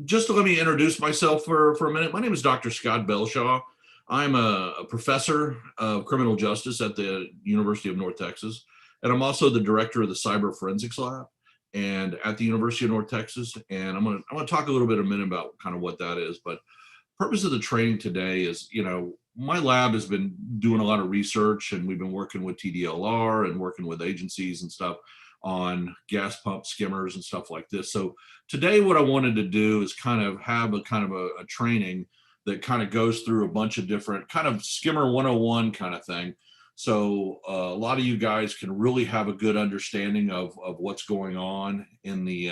just let me introduce myself for a minute. My name is Dr. Scott Belshaw. I'm a professor of criminal justice at the University of North Texas, and I'm also the director of the Cyber Forensics Lab and at the University of North Texas. And I'm gonna talk a little bit a minute about kind of what that is. But purpose of the training today is, my lab has been doing a lot of research, and we've been working with TDLR and working with agencies and stuff on gas pump skimmers and stuff like this. So today what I wanted to do is kind of have a training that kind of goes through a bunch of different kind of skimmer 101 kind of thing. So a lot of you guys can really have a good understanding of what's going on in the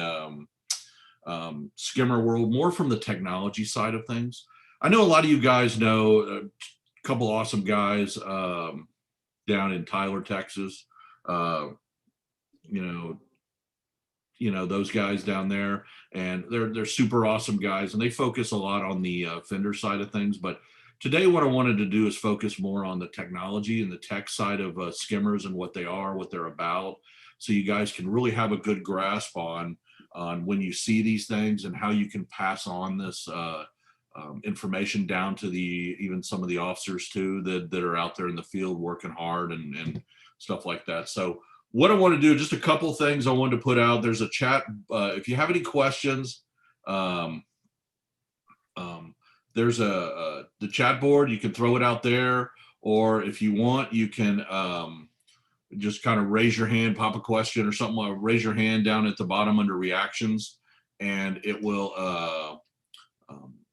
skimmer world, more from the technology side of things. I know a lot of you guys know a couple awesome guys down in Tyler, Texas. Uh, you know, those guys down there, and they're super awesome guys, and they focus a lot on the fender side of things. But today, what I wanted to do is focus more on the technology and the tech side of skimmers and what they are, what they're about, so you guys can really have a good grasp on when you see these things and how you can pass on this information down to the even some of the officers too that are out there in the field working hard and stuff like that. So what I want to do, just a couple things I wanted to put out. There's a chat. If you have any questions, um, there's the chat board. You can throw it out there, or if you want, you can just kind of raise your hand, pop a question or something. Raise your hand down at the bottom under reactions, and it will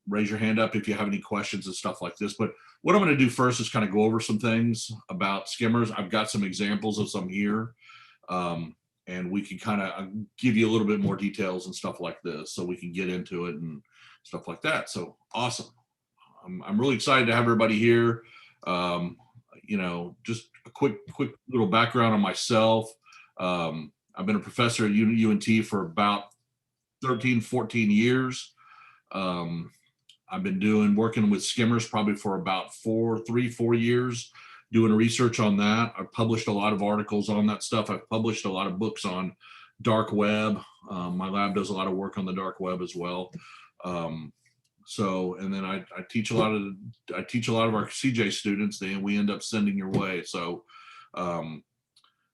raise your hand up if you have any questions and stuff like this. But what I'm going to do first is kind of go over some things about skimmers. I've got some examples of some here. And we can kind of give you a little bit more details and stuff like this, so we can get into it and stuff like that. So awesome. I'm really excited to have everybody here. Just a quick little background on myself. I've been a professor at UNT for about 13, 14 years. I've been working with skimmers probably for about 4 years, doing research on that. I've published a lot of articles on that stuff. I've published a lot of books on dark web. My lab does a lot of work on the dark web as well. And then I teach a lot of our CJ students, and we end up sending your way. So, and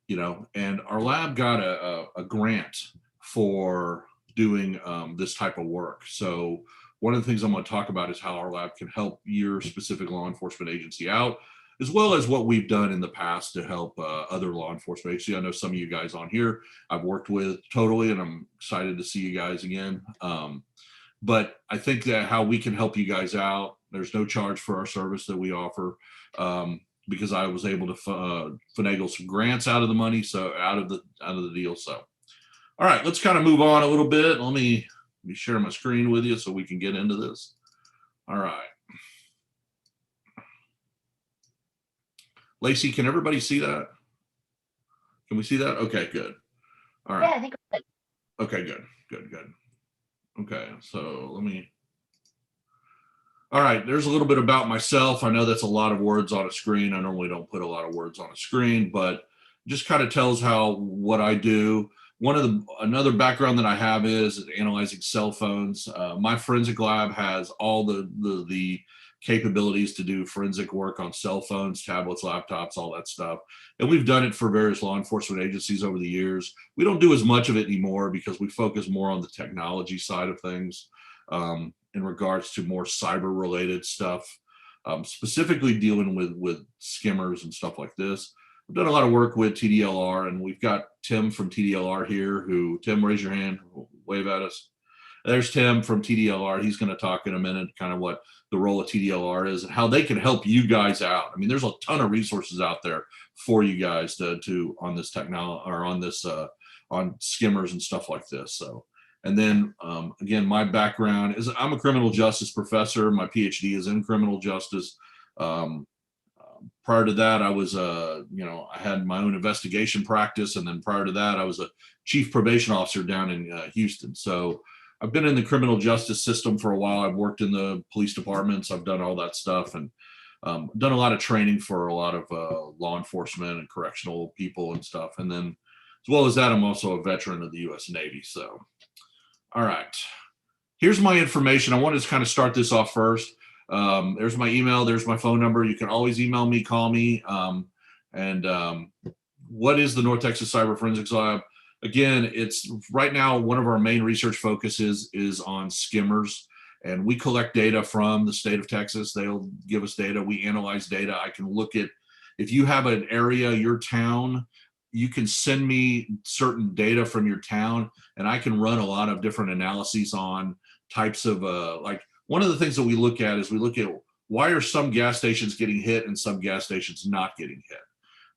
our lab got a grant for doing this type of work. So one of the things I'm going to talk about is how our lab can help your specific law enforcement agency out, as well as what we've done in the past to help other law enforcement agencies. I know some of you guys on here I've worked with totally, and I'm excited to see you guys again. But I think that how we can help you guys out, there's no charge for our service that we offer, because I was able to finagle some grants out of the money, so out of the deal. So, all right, let's kind of move on a little bit. Let me share my screen with you so we can get into this. All right. Lacey, can everybody see that? Can we see that? Okay, good. All right. Yeah, I think. Okay, good. Okay, so all right, there's a little bit about myself. I know that's a lot of words on a screen. I normally don't put a lot of words on a screen, but just kind of tells what I do. Another background that I have is analyzing cell phones. My forensic lab has all the capabilities to do forensic work on cell phones, tablets, laptops, all that stuff. And we've done it for various law enforcement agencies over the years. We don't do as much of it anymore because we focus more on the technology side of things, in regards to more cyber related stuff, specifically dealing with skimmers and stuff like this. I've done a lot of work with TDLR, and we've got Tim from TDLR here. Tim, raise your hand, wave at us. There's Tim from TDLR. He's going to talk in a minute, kind of what the role of TDLR is and how they can help you guys out. I mean, there's a ton of resources out there for you guys to on this technology, or on this on skimmers and stuff like this. So, and then again, my background is I'm a criminal justice professor. My PhD is in criminal justice. Prior to that, I was I had my own investigation practice, and then prior to that, I was a chief probation officer down in Houston. So I've been in the criminal justice system for a while. I've worked in the police departments. I've done all that stuff, and done a lot of training for a lot of law enforcement and correctional people and stuff. And then, as well as that, I'm also a veteran of the U.S. Navy. So, all right. here's my information. I wanted to kind of start this off first. There's my email. There's my phone number. You can always email me, call me. And what is the North Texas Cyber Forensics Lab? Again, it's right now one of our main research focuses is on skimmers. And we collect data from the state of Texas. They'll give us data. We analyze data. I can look at, if you have an area, your town, you can send me certain data from your town, and I can run a lot of different analyses on types of, like one of the things that we look at is we look at why are some gas stations getting hit and some gas stations not getting hit?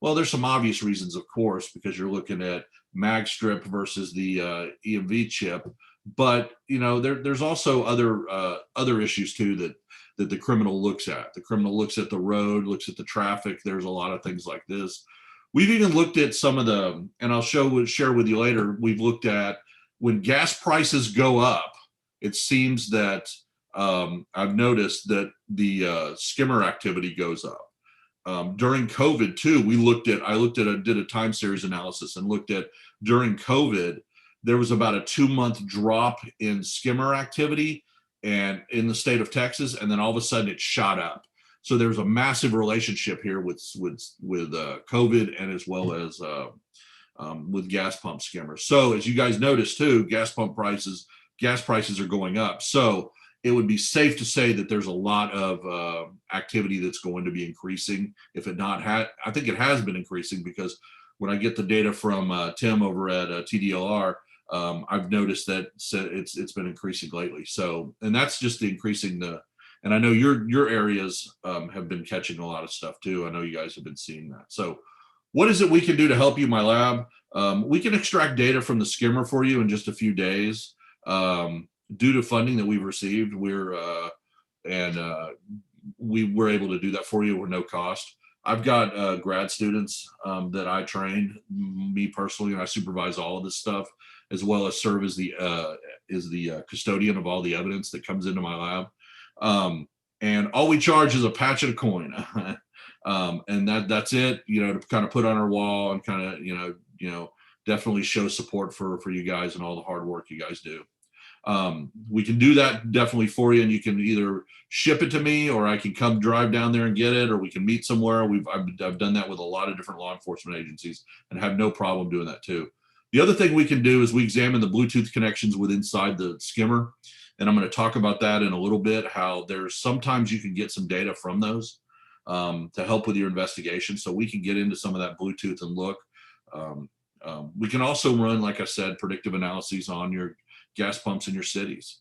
Well, there's some obvious reasons, of course, because you're looking at mag strip versus the EMV chip. But there's also other issues too that the criminal looks at. The criminal looks at the road, looks at the traffic. There's a lot of things like this. We've even looked at some of the, and I'll share with you later. We've looked at when gas prices go up. It seems that I've noticed that the skimmer activity goes up. During COVID too, did a time series analysis and looked at during COVID. There was about a 2-month drop in skimmer activity and in the state of Texas, and then all of a sudden it shot up. So there's a massive relationship here with COVID and as well as with gas pump skimmers. So as you guys noticed too, gas prices are going up. So it would be safe to say that there's a lot of activity that's going to be increasing. If it not had, I think it has been increasing because when I get the data from Tim over at TDLR, I've noticed that it's been increasing lately. So, and that's just increasing and I know your areas have been catching a lot of stuff too. I know you guys have been seeing that. So what is it we can do to help you, my lab? We can extract data from the skimmer for you in just a few days. Due to funding that we've received, we were able to do that for you with no cost. I've got grad students that I trained, me personally, and I supervise all of this stuff, as well as serve as the custodian of all the evidence that comes into my lab. And all we charge is a patch and a coin, and that's it. To kind of put on our wall and kind of definitely show support for you guys and all the hard work you guys do. We can do that definitely for you, and you can either ship it to me, or I can come drive down there and get it, or we can meet somewhere. I've done that with a lot of different law enforcement agencies and have no problem doing that too. The other thing we can do is we examine the Bluetooth connections inside the skimmer, and I'm going to talk about that in a little bit. How there's sometimes you can get some data from those to help with your investigation, so we can get into some of that Bluetooth and look. We can also run, like I said, predictive analyses on your gas pumps in your cities.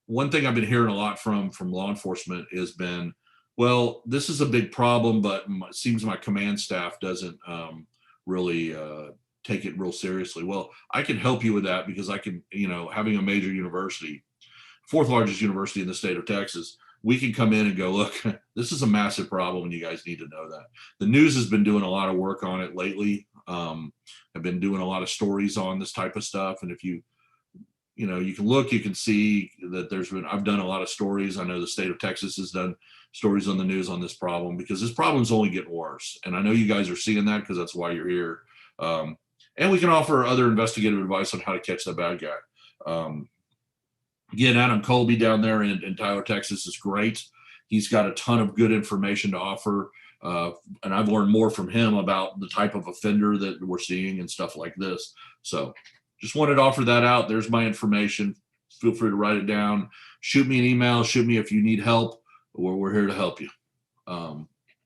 One thing I've been hearing a lot from law enforcement has been, well, this is a big problem, but it seems my command staff doesn't really take it real seriously. Well, I can help you with that because I can, having a major university, 4th largest university in the state of Texas, we can come in and go, look, this is a massive problem and you guys need to know that. The news has been doing a lot of work on it lately. I've been doing a lot of stories on this type of stuff. And if you can look, you can see that I've done a lot of stories. I know the state of Texas has done stories on the news on this problem because this problem is only getting worse. And I know you guys are seeing that because that's why you're here. And we can offer other investigative advice on how to catch that bad guy. Again, Adam Colby down there in Tyler, Texas is great. He's got a ton of good information to offer. And I've learned more from him about the type of offender that we're seeing and stuff like this. So just wanted to offer that out. There's my information. Feel free to write it down. Shoot me an email. Shoot me if you need help. We're here to help you.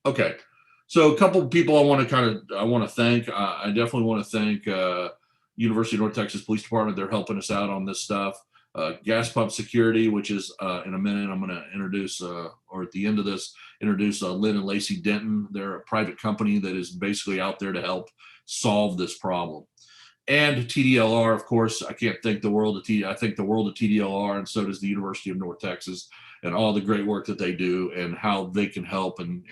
Okay. So a couple of people I want to thank. I definitely want to thank University of North Texas Police Department. They're helping us out on this stuff. Gas pump security, which is in a minute, I'm going to introduce, or at the end of this, introduce Lynn and Lacey Denton. They're a private company that is basically out there to help solve this problem. And TDLR, of course, I can't thank the world of I thank the world of TDLR, and so does the University of North Texas, and all the great work that they do and how they can help. And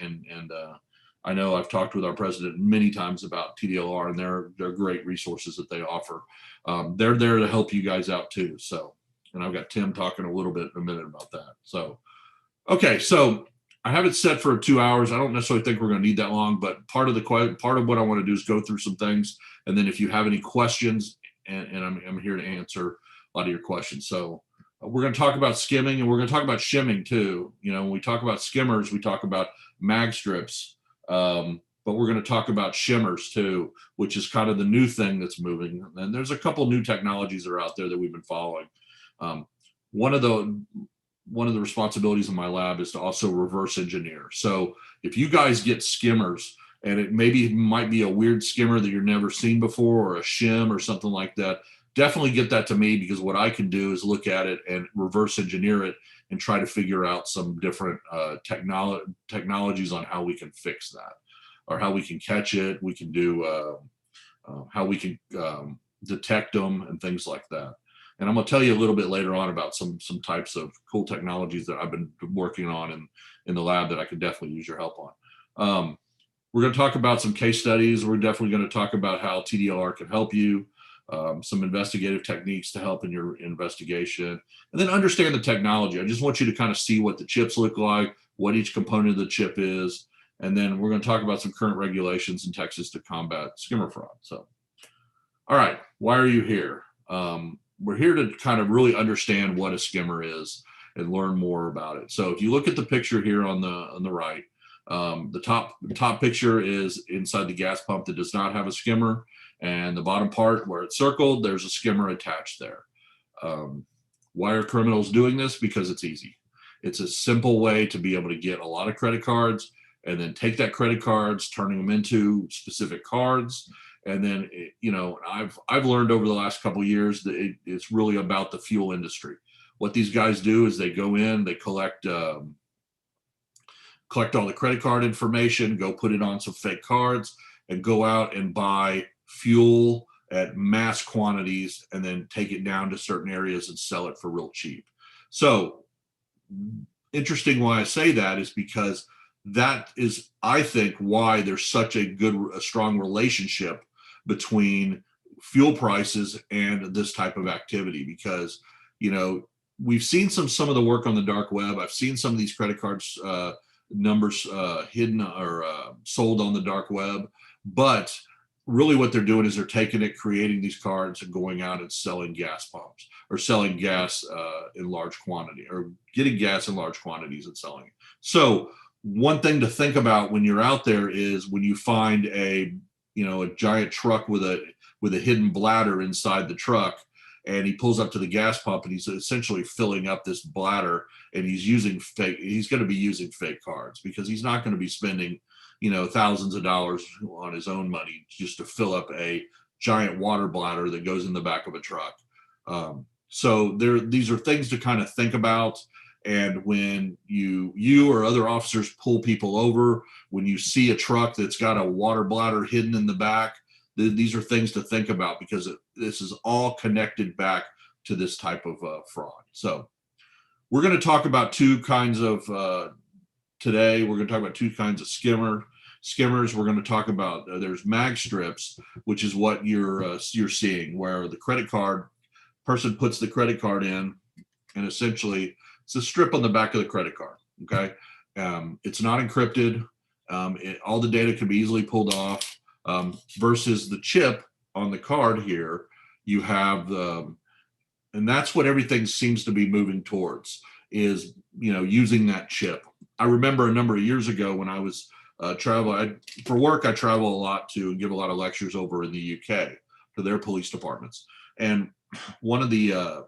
I know I've talked with our president many times about TDLR, and they're great resources that they offer. They're there to help you guys out too. So, and I've got Tim talking a little bit in a minute about that. So, okay, so I have it set for 2 hours. I don't necessarily think we're going to need that long, but part of what I want to do is go through some things, and then if you have any questions, and I'm here to answer a lot of your questions. So We're going to talk about skimming, and we're going to talk about shimming too. You know, when we talk about skimmers, we talk about mag strips, but we're going to talk about shimmers too, which is kind of the new thing that's moving. And there's a couple new technologies that are out there that we've been following. Um, one of the responsibilities in my lab is to also reverse engineer. So if you guys get skimmers, and it might be a weird skimmer that you've never seen before, or a shim or something like that, definitely get that to me, because what I can do is look at it and reverse engineer it and try to figure out some different technologies on how we can fix that, or how we can catch it. We can do how we can detect them and things like that. And I'm going to tell you a little bit later on about some types of cool technologies that I've been working on in the lab that I could definitely use your help on. We're going to talk about some case studies. We're definitely going to talk about how TDLR can help you, some investigative techniques to help in your investigation, and then understand the technology. I just want you to kind of see what the chips look like, what each component of the chip is, and then we're going to talk about some current regulations in Texas to combat skimmer fraud. So, all right, why are you here? We're here to kind of really understand what a skimmer is and learn more about it. So if you look at the picture here on the right, the top picture is inside the gas pump that does not have a skimmer, and the bottom part where it's circled, there's a skimmer attached there. Why are criminals doing this? Because it's easy. It's a simple way to be able to get a lot of credit cards, and then take that credit cards, turning them into specific cards. And then, you know, I've learned over the last couple of years that it's really about the fuel industry. What these guys do is they go in, they collect all the credit card information, go put it on some fake cards, and go out and buy fuel at mass quantities, and then take it down to certain areas and sell it for real cheap. So interesting why I say that is because that is, I think, why there's such a strong relationship between fuel prices and this type of activity. Because, you know, we've seen some of the work on the dark web. I've seen some of these credit cards numbers hidden or sold on the dark web, but really what they're doing is they're taking it, creating these cards, and going out and selling gas pumps, or selling gas in large quantity, or getting gas in large quantities and selling it. So one thing to think about when you're out there is when you find a giant truck with a hidden bladder inside the truck, and he pulls up to the gas pump, and he's essentially filling up this bladder, and he's going to be using fake cards, because he's not going to be spending, thousands of dollars on his own money just to fill up a giant water bladder that goes in the back of a truck. So these are things to kind of think about. And when you or other officers pull people over, when you see a truck that's got a water bladder hidden in the back, these are things to think about, because this is all connected back to this type of fraud. So we're going to talk about two kinds of today. We're going to talk about two kinds of skimmers. We're going to talk about there's mag strips, which is what you're seeing, where the credit card person puts the credit card in, and essentially it's a strip on the back of the credit card. Okay, it's not encrypted. All the data can be easily pulled off. Versus the chip on the card here, you have and that's what everything seems to be moving towards, is using that chip. I remember a number of years ago when I was traveling for work. I travel a lot to give a lot of lectures over in the UK to their police departments, and one of the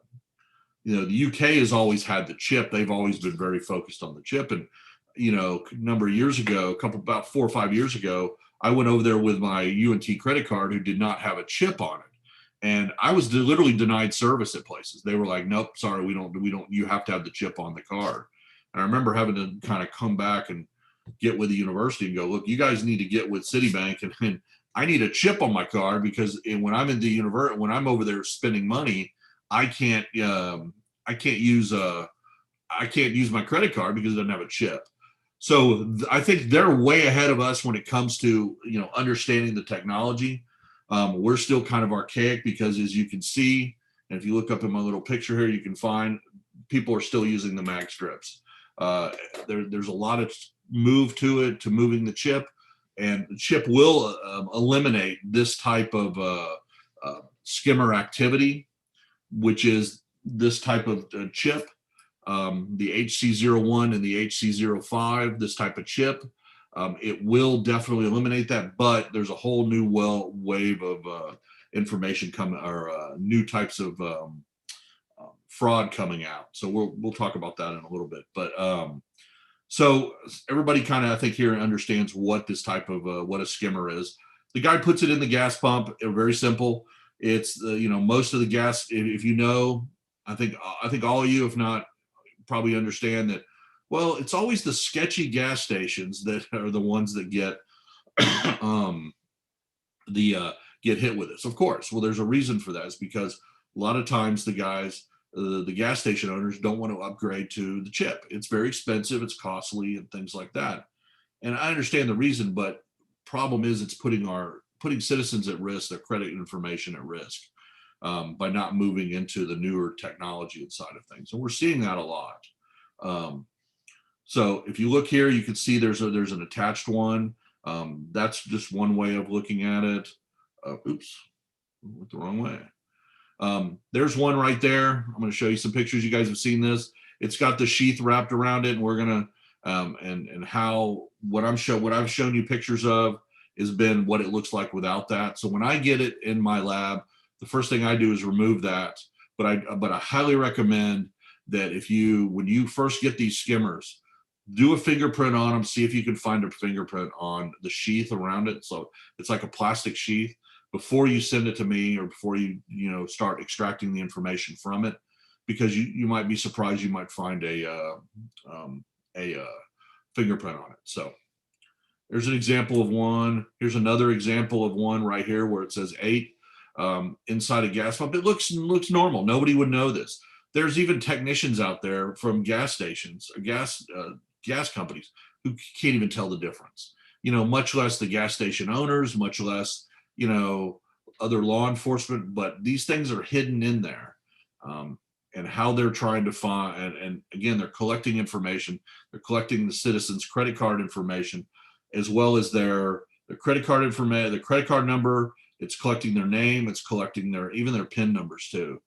the UK has always had the chip. They've always been very focused on the chip. And a number of years ago, about 4 or 5 years ago, I went over there with my UNT credit card who did not have a chip on it. And I was literally denied service at places. They were like, nope, sorry, we don't, you have to have the chip on the card. And I remember having to kind of come back and get with the university and go, look, you guys need to get with Citibank, and I need a chip on my card, because when I'm in the university, when I'm over there spending money, I can't use my credit card because it doesn't have a chip. So I think they're way ahead of us when it comes to understanding the technology. We're still kind of archaic, because as you can see, and if you look up in my little picture here, you can find people are still using the mag strips. There's a lot of move to it, to moving the chip, and the chip will eliminate this type of skimmer activity, which is this type of chip, the HC01 and the HC05, this type of chip, it will definitely eliminate that, but there's a whole new wave of information coming, or new types of fraud coming out. So we'll talk about that in a little bit. But so everybody kind of, I think, here understands what this type of what a skimmer is. The guy puts it in the gas pump. Very simple. It's most of the gas. If you know, I think all of you, if not, probably understand that. Well, it's always the sketchy gas stations that are the ones that get get hit with this. Of course. Well, there's a reason for that. It's because a lot of times the guys, the gas station owners, don't want to upgrade to the chip. It's very expensive, it's costly, and things like that. And I understand the reason, but problem is it's putting citizens at risk, their credit information at risk, by not moving into the newer technology inside of things. And we're seeing that a lot. So if you look here, you can see there's an attached one. That's just one way of looking at it. Oops, went the wrong way. There's one right there. I'm going to show you some pictures. You guys have seen this. It's got the sheath wrapped around it, and we're gonna and how what I've shown you pictures of has been what it looks like without that. So when I get it in my lab, the first thing I do is remove that. But I highly recommend that when you first get these skimmers, do a fingerprint on them. See if you can find a fingerprint on the sheath around it. So it's like a plastic sheath, before you send it to me, or before you start extracting the information from it, because you might be surprised, you might find a fingerprint on it. So there's an example of one. Here's another example of one right here where it says 8 inside a gas pump. It looks normal. Nobody would know this. There's even technicians out there from gas stations, gas companies, who can't even tell the difference. Much less the gas station owners, much less other law enforcement. But these things are hidden in there, and how they're trying to find. And again, they're collecting information. They're collecting the citizens' credit card information, as well as their credit card information, the credit card number. It's collecting their name. It's collecting even their PIN numbers too.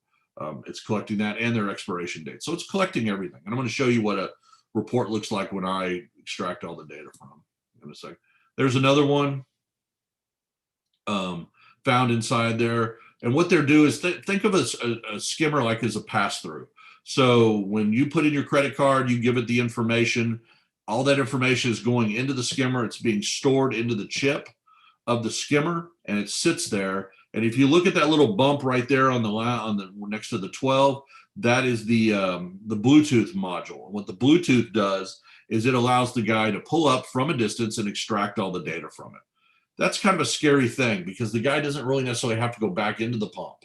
It's collecting that, and their expiration date. So it's collecting everything. And I'm going to show you what a report looks like when I extract all the data from them in a second. There's another one found inside there. And what they're doing is think of a skimmer like as a pass-through. So when you put in your credit card, you give it the information. All that information is going into the skimmer. It's being stored into the chip of the skimmer, and it sits there. And if you look at that little bump right there on the next to the 12, that is the Bluetooth module. And what the Bluetooth does is it allows the guy to pull up from a distance and extract all the data from it. That's kind of a scary thing, because the guy doesn't really necessarily have to go back into the pump.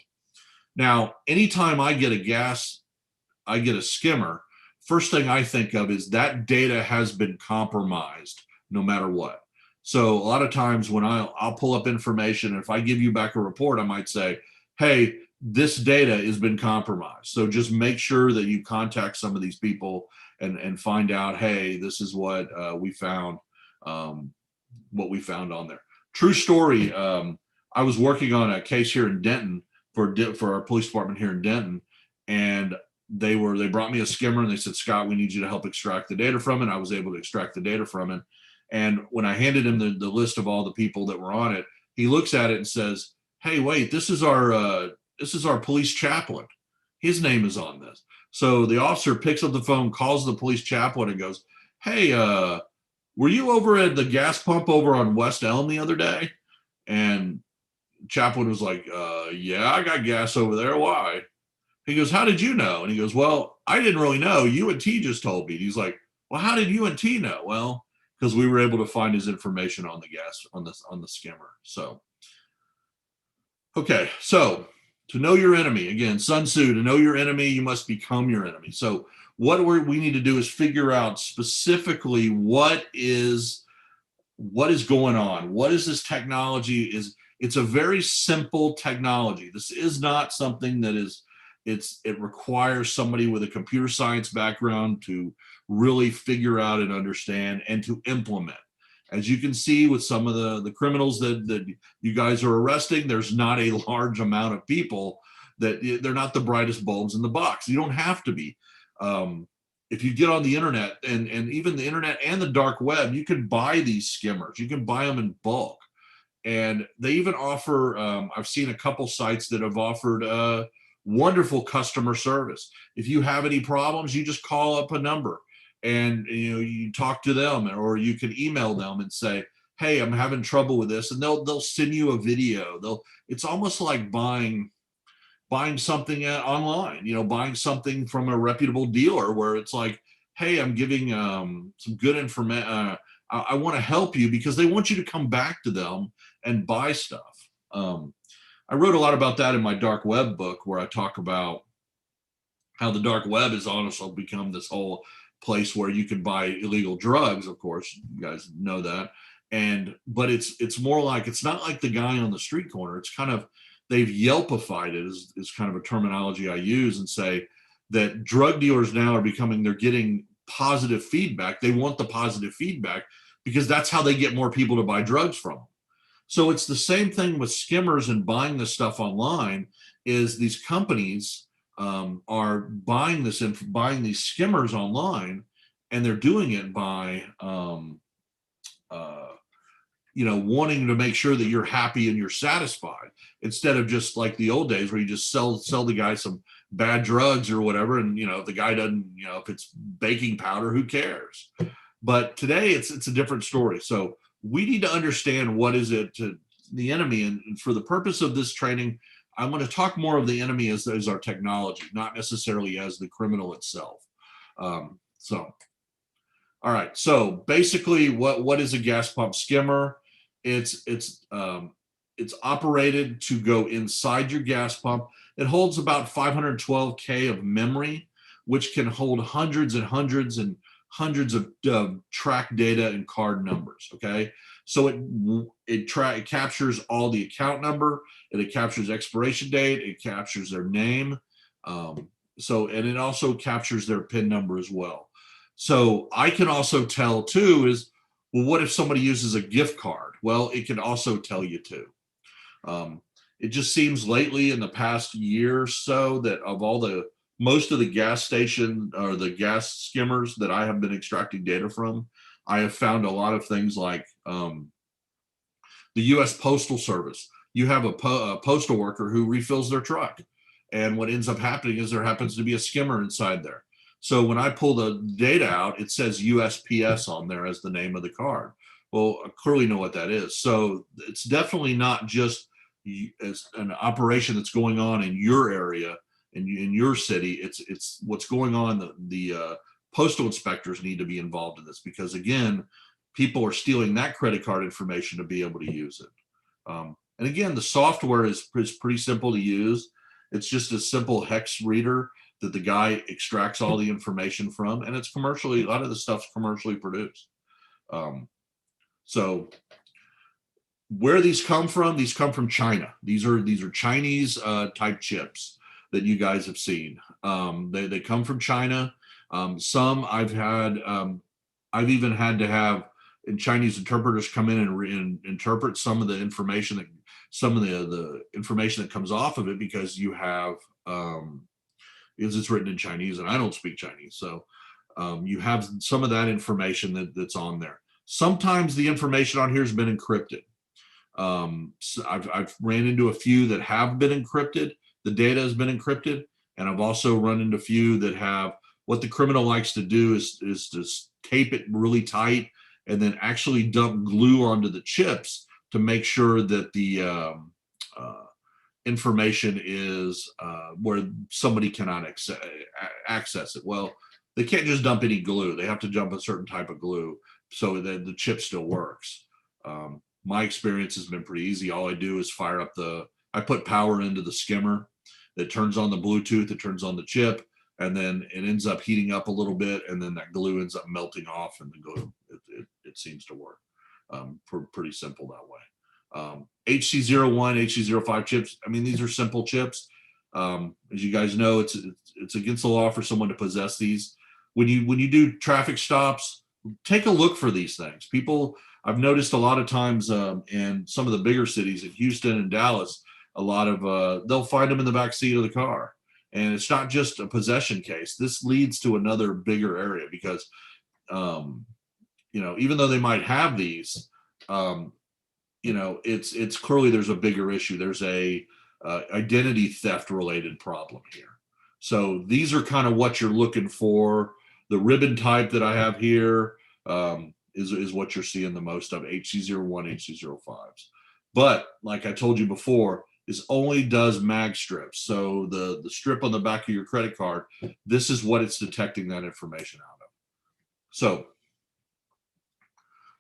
Now, anytime I get a skimmer, first thing I think of is that data has been compromised no matter what. So a lot of times when I'll pull up information, and if I give you back a report, I might say, hey, this data has been compromised. So just make sure that you contact some of these people and find out, hey, this is what we found on there. True story. I was working on a case here in Denton for our police department here in Denton, and they brought me a skimmer, and they said, Scott, we need you to help extract the data from it. I was able to extract the data from it. And when I handed him the list of all the people that were on it, he looks at it and says, hey, wait, this is our police chaplain. His name is on this. So the officer picks up the phone, calls the police chaplain, and goes, hey, were you over at the gas pump over on West Elm the other day? And chaplain was like, yeah, I got gas over there. Why? He goes, how did you know? And he goes, well, I didn't really know. UNT just told me. He's like, well, how did UNT know? Well, because we were able to find his information on the gas, on the skimmer. So, okay. So to know your enemy, again, Sun Tzu, to know your enemy, you must become your enemy. So what we need to do is figure out specifically what is going on. What is this technology? It's a very simple technology. This is not something that it requires somebody with a computer science background to really figure out and understand and to implement. As you can see with some of the criminals that you guys are arresting, there's not a large amount of people that they're not the brightest bulbs in the box. You don't have to be. If you get on the internet, and even the internet and the dark web, you can buy these skimmers. You can buy them in bulk. And they even offer, I've seen a couple sites that have offered wonderful customer service. If you have any problems, you just call up a number and you talk to them, or you can email them and say, hey, I'm having trouble with this. And they'll send you a video. It's almost like buying something online, buying something from a reputable dealer, where it's like, hey, I'm giving some good information. I want to help you, because they want you to come back to them and buy stuff. I wrote a lot about that in my dark web book, where I talk about how the dark web has honestly become this whole place where you can buy illegal drugs. Of course, you guys know that. But it's more like, it's not like the guy on the street corner. It's kind of, they've Yelpified it, is kind of a terminology I use, and say that drug dealers now they're getting positive feedback. They want the positive feedback because that's how they get more people to buy drugs from them. So it's the same thing with skimmers and buying this stuff online. Is these companies are buying these skimmers online, and they're doing it by wanting to make sure that you're happy and you're satisfied, instead of just like the old days where you just sell the guy some bad drugs or whatever. And, if the guy doesn't, if it's baking powder, who cares? But today it's a different story. So we need to understand what is it to the enemy. And for the purpose of this training, I'm going to talk more of the enemy as our technology, not necessarily as the criminal itself. All right. So basically, what is a gas pump skimmer? It's operated to go inside your gas pump. It holds about 512K of memory, which can hold hundreds and hundreds and hundreds of track data and card numbers. Okay, so it captures all the account number, and it captures expiration date, it captures their name, and it also captures their PIN number as well. So I can also tell too is, well, what if somebody uses a gift card? Well, it can also tell you too. It just seems lately in the past year or so that most of the gas station or the gas skimmers that I have been extracting data from, I have found a lot of things like the U.S. Postal Service. You have a postal worker who refills their truck, and what ends up happening is there happens to be a skimmer inside there. So when I pull the data out, it says USPS on there as the name of the card. Well, I clearly know what that is. So it's definitely not just as an operation that's going on in your area, in your city. It's what's going on. The postal inspectors need to be involved in this, because again, people are stealing that credit card information to be able to use it. And again, the software is pretty simple to use. It's just a simple hex reader that the guy extracts all the information from, and it's a lot of the stuff's commercially produced. So where these come from China. These are Chinese type chips that you guys have seen. They come from China. Some I've even had to have Chinese interpreters come in and interpret some of the information that comes off of it, because you have because it's written in Chinese and I don't speak Chinese. So you have some of that information that's on there. Sometimes the information on here has been encrypted. So I've ran into a few that have been encrypted. The data has been encrypted. And I've also run into a few that have, what the criminal likes to do is to tape it really tight and then actually dump glue onto the chips to make sure that the information is where somebody cannot access it. Well, they can't just dump any glue. They have to dump a certain type of glue so that the chip still works. My experience has been pretty easy. All I do is I put power into the skimmer that turns on the Bluetooth, it turns on the chip, and then it ends up heating up a little bit, and then that glue ends up melting off, and it seems to work. Pretty simple that way. HC01, HC05 chips, I mean, these are simple chips. As you guys know, it's against the law for someone to possess these. When you do traffic stops, take a look for these things. People, I've noticed a lot of times in some of the bigger cities in Houston and Dallas, a lot of, they'll find them in the back seat of the car. And it's not just a possession case. This leads to another bigger area because, you know, even though they might have these, you know, it's clearly there's a bigger issue. There's a identity theft related problem here. So these are kind of what you're looking for. The ribbon type that I have here is what you're seeing the most of, HC01, HC05s. But like I told you before, this only does mag strips. So the strip on the back of your credit card, this is what it's detecting that information out of. So,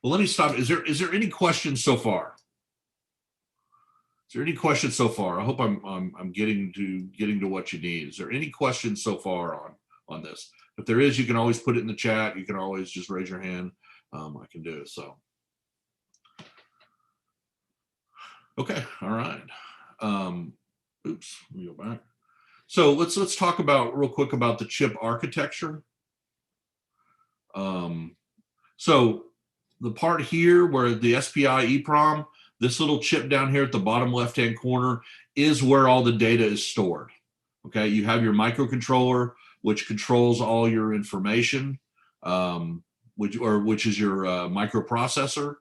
well, let me stop. Is there any questions so far? Is there any questions so far? I hope I'm getting to what you need. Is there any questions so far on this? If there is, you can always put it in the chat. You can always just raise your hand. I can do it. So, okay, all right. Oops, let me go back. So let's talk about real quick about the chip architecture. So the part here where the SPI EEPROM, this little chip down here at the bottom left-hand corner is where all the data is stored. Okay, you have your microcontroller, which controls all your information, which is your microprocessor,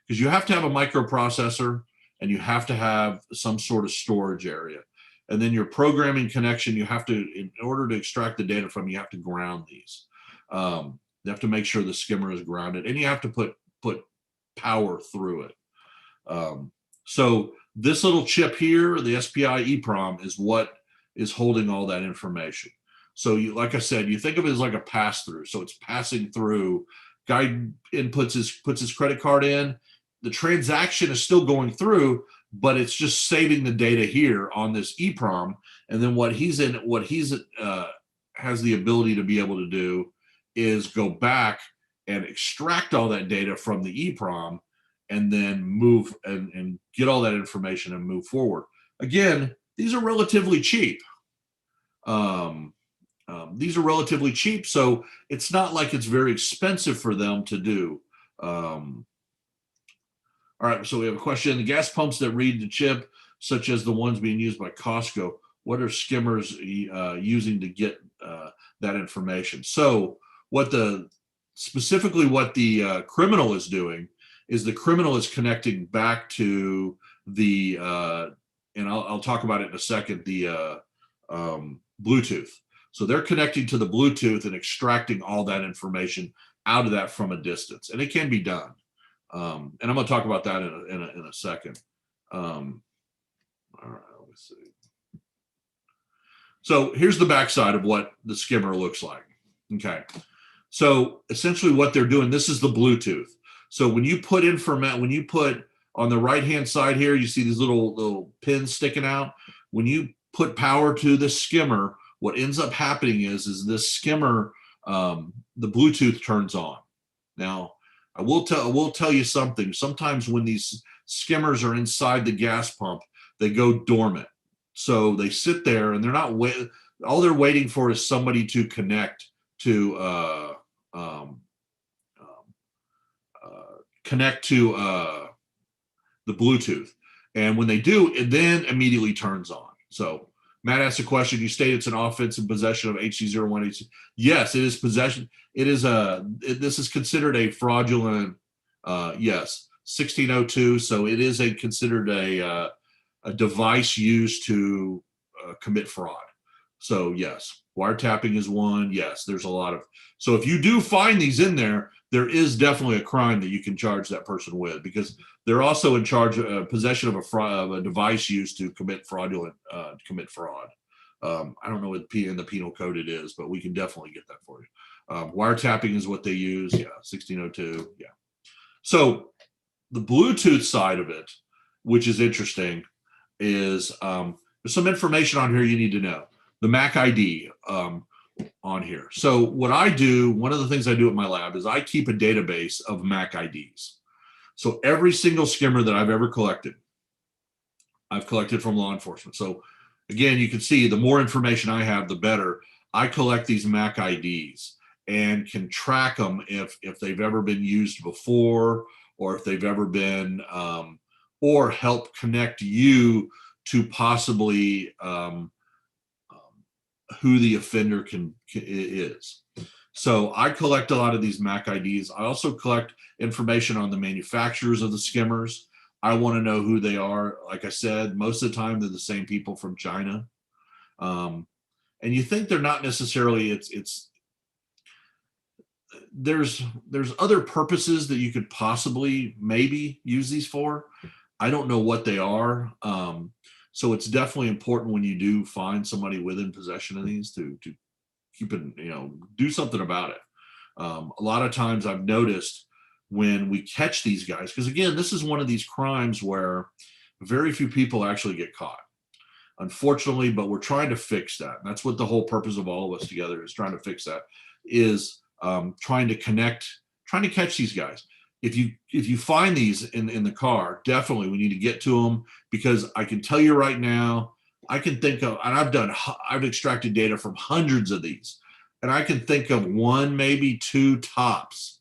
because you have to have a microprocessor and you have to have some sort of storage area. And then your programming connection, you have to, in order to extract the data from, you have to ground these. You have to make sure the skimmer is grounded, and you have to put power through it. So this little chip here, the SPI EEPROM, is what is holding all that information. So you, like I said, you think of it as like a pass-through. So it's passing through. Guy puts his credit card in. The transaction is still going through, but it's just saving the data here on this EEPROM. And then what he's has the ability to be able to do is go back and extract all that data from the EEPROM and then move and get all that information and move forward. Again, these are relatively cheap. These are relatively cheap, so it's not like it's very expensive for them to do. All right, so we have a question. The gas pumps that read the chip, such as the ones being used by Costco, what are skimmers using to get that information? So specifically what the criminal is doing is the criminal is connecting back to the, and I'll talk about it in a second, the Bluetooth. So they're connecting to the Bluetooth and extracting all that information out of that from a distance, and it can be done. And I'm going to talk about that in a second. All right, let me see. So here's the backside of what the skimmer looks like. Okay. So essentially what they're doing, this is the Bluetooth. So when you put on the right-hand side here, you see these little pins sticking out. When you put power to the skimmer, what ends up happening is this skimmer, the Bluetooth turns on. Now, I will tell you something. Sometimes when these skimmers are inside the gas pump, they go dormant. So they sit there and they're not all they're waiting for is somebody to connect to the Bluetooth. And when they do, it then immediately turns on. So Matt asked a question. You state it's an offensive possession of HC01. Yes, it is possession. It is this is considered a fraudulent, yes, 1602. So it is considered a device used to commit fraud. So yes, wiretapping is one. Yes, there's a lot of. So if you do find these in there, there is definitely a crime that you can charge that person with, because they're also in charge of possession of a device used to commit fraud. I don't know what in the penal code it is, but we can definitely get that for you. Wiretapping is what they use. Yeah, 1602. Yeah. So the Bluetooth side of it, which is interesting, is there's some information on here you need to know. The MAC ID on here. So what I do, one of the things I do at my lab is I keep a database of MAC IDs. So every single skimmer that I've ever collected, I've collected from law enforcement. So again, you can see the more information I have, the better. I collect these MAC IDs and can track them if they've ever been used before, or if they've ever been, or help connect you to possibly who the offender is. So I collect a lot of these MAC IDs. I also collect information on the manufacturers of the skimmers. I want to know who they are. Like I said, most of the time they're the same people from China. And you think they're not necessarily, there's other purposes that you could possibly maybe use these for. I don't know what they are. So it's definitely important when you do find somebody within possession of these to keep it, do something about it. A lot of times I've noticed when we catch these guys, because again, this is one of these crimes where very few people actually get caught, unfortunately, but we're trying to fix that. And that's what the whole purpose of all of us together is, trying to fix that, is trying to catch these guys. If you find these in the car, definitely we need to get to them, because I can tell you right now, I can think of, and I've extracted data from hundreds of these, and I can think of one, maybe two tops.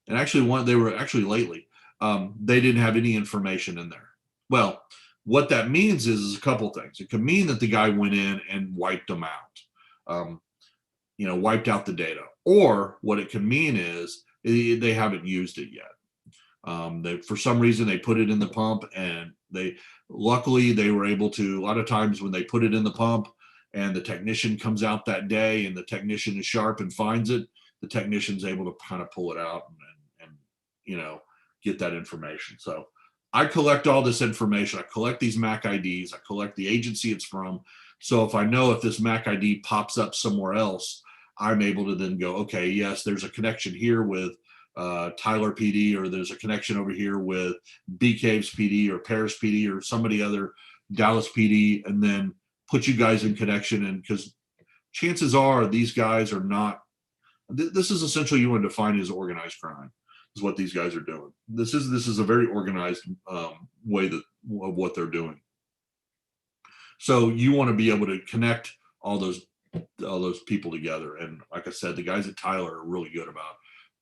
And actually they were actually lately, they didn't have any information in there. Well, what that means is a couple things. It could mean that the guy went in and wiped them out, wiped out the data. Or what it can mean is they haven't used it yet. For some reason, they put it in the pump, and luckily they were able to. A lot of times when they put it in the pump and the technician comes out that day and the technician is sharp and finds it, the technician's able to kind of pull it out and get that information. So I collect all this information. I collect these MAC IDs. I collect the agency it's from. So if I know if this MAC ID pops up somewhere else, I'm able to then go, okay, yes, there's a connection here with Tyler PD, or there's a connection over here with Bee Caves PD or Paris PD or somebody other, Dallas PD, and then put you guys in connection. And because chances are these guys are not, this is essentially, you want to define as organized crime, is what these guys are doing. This is a very organized way of what they're doing. So you want to be able to connect all those people together. And like I said, the guys at Tyler are really good about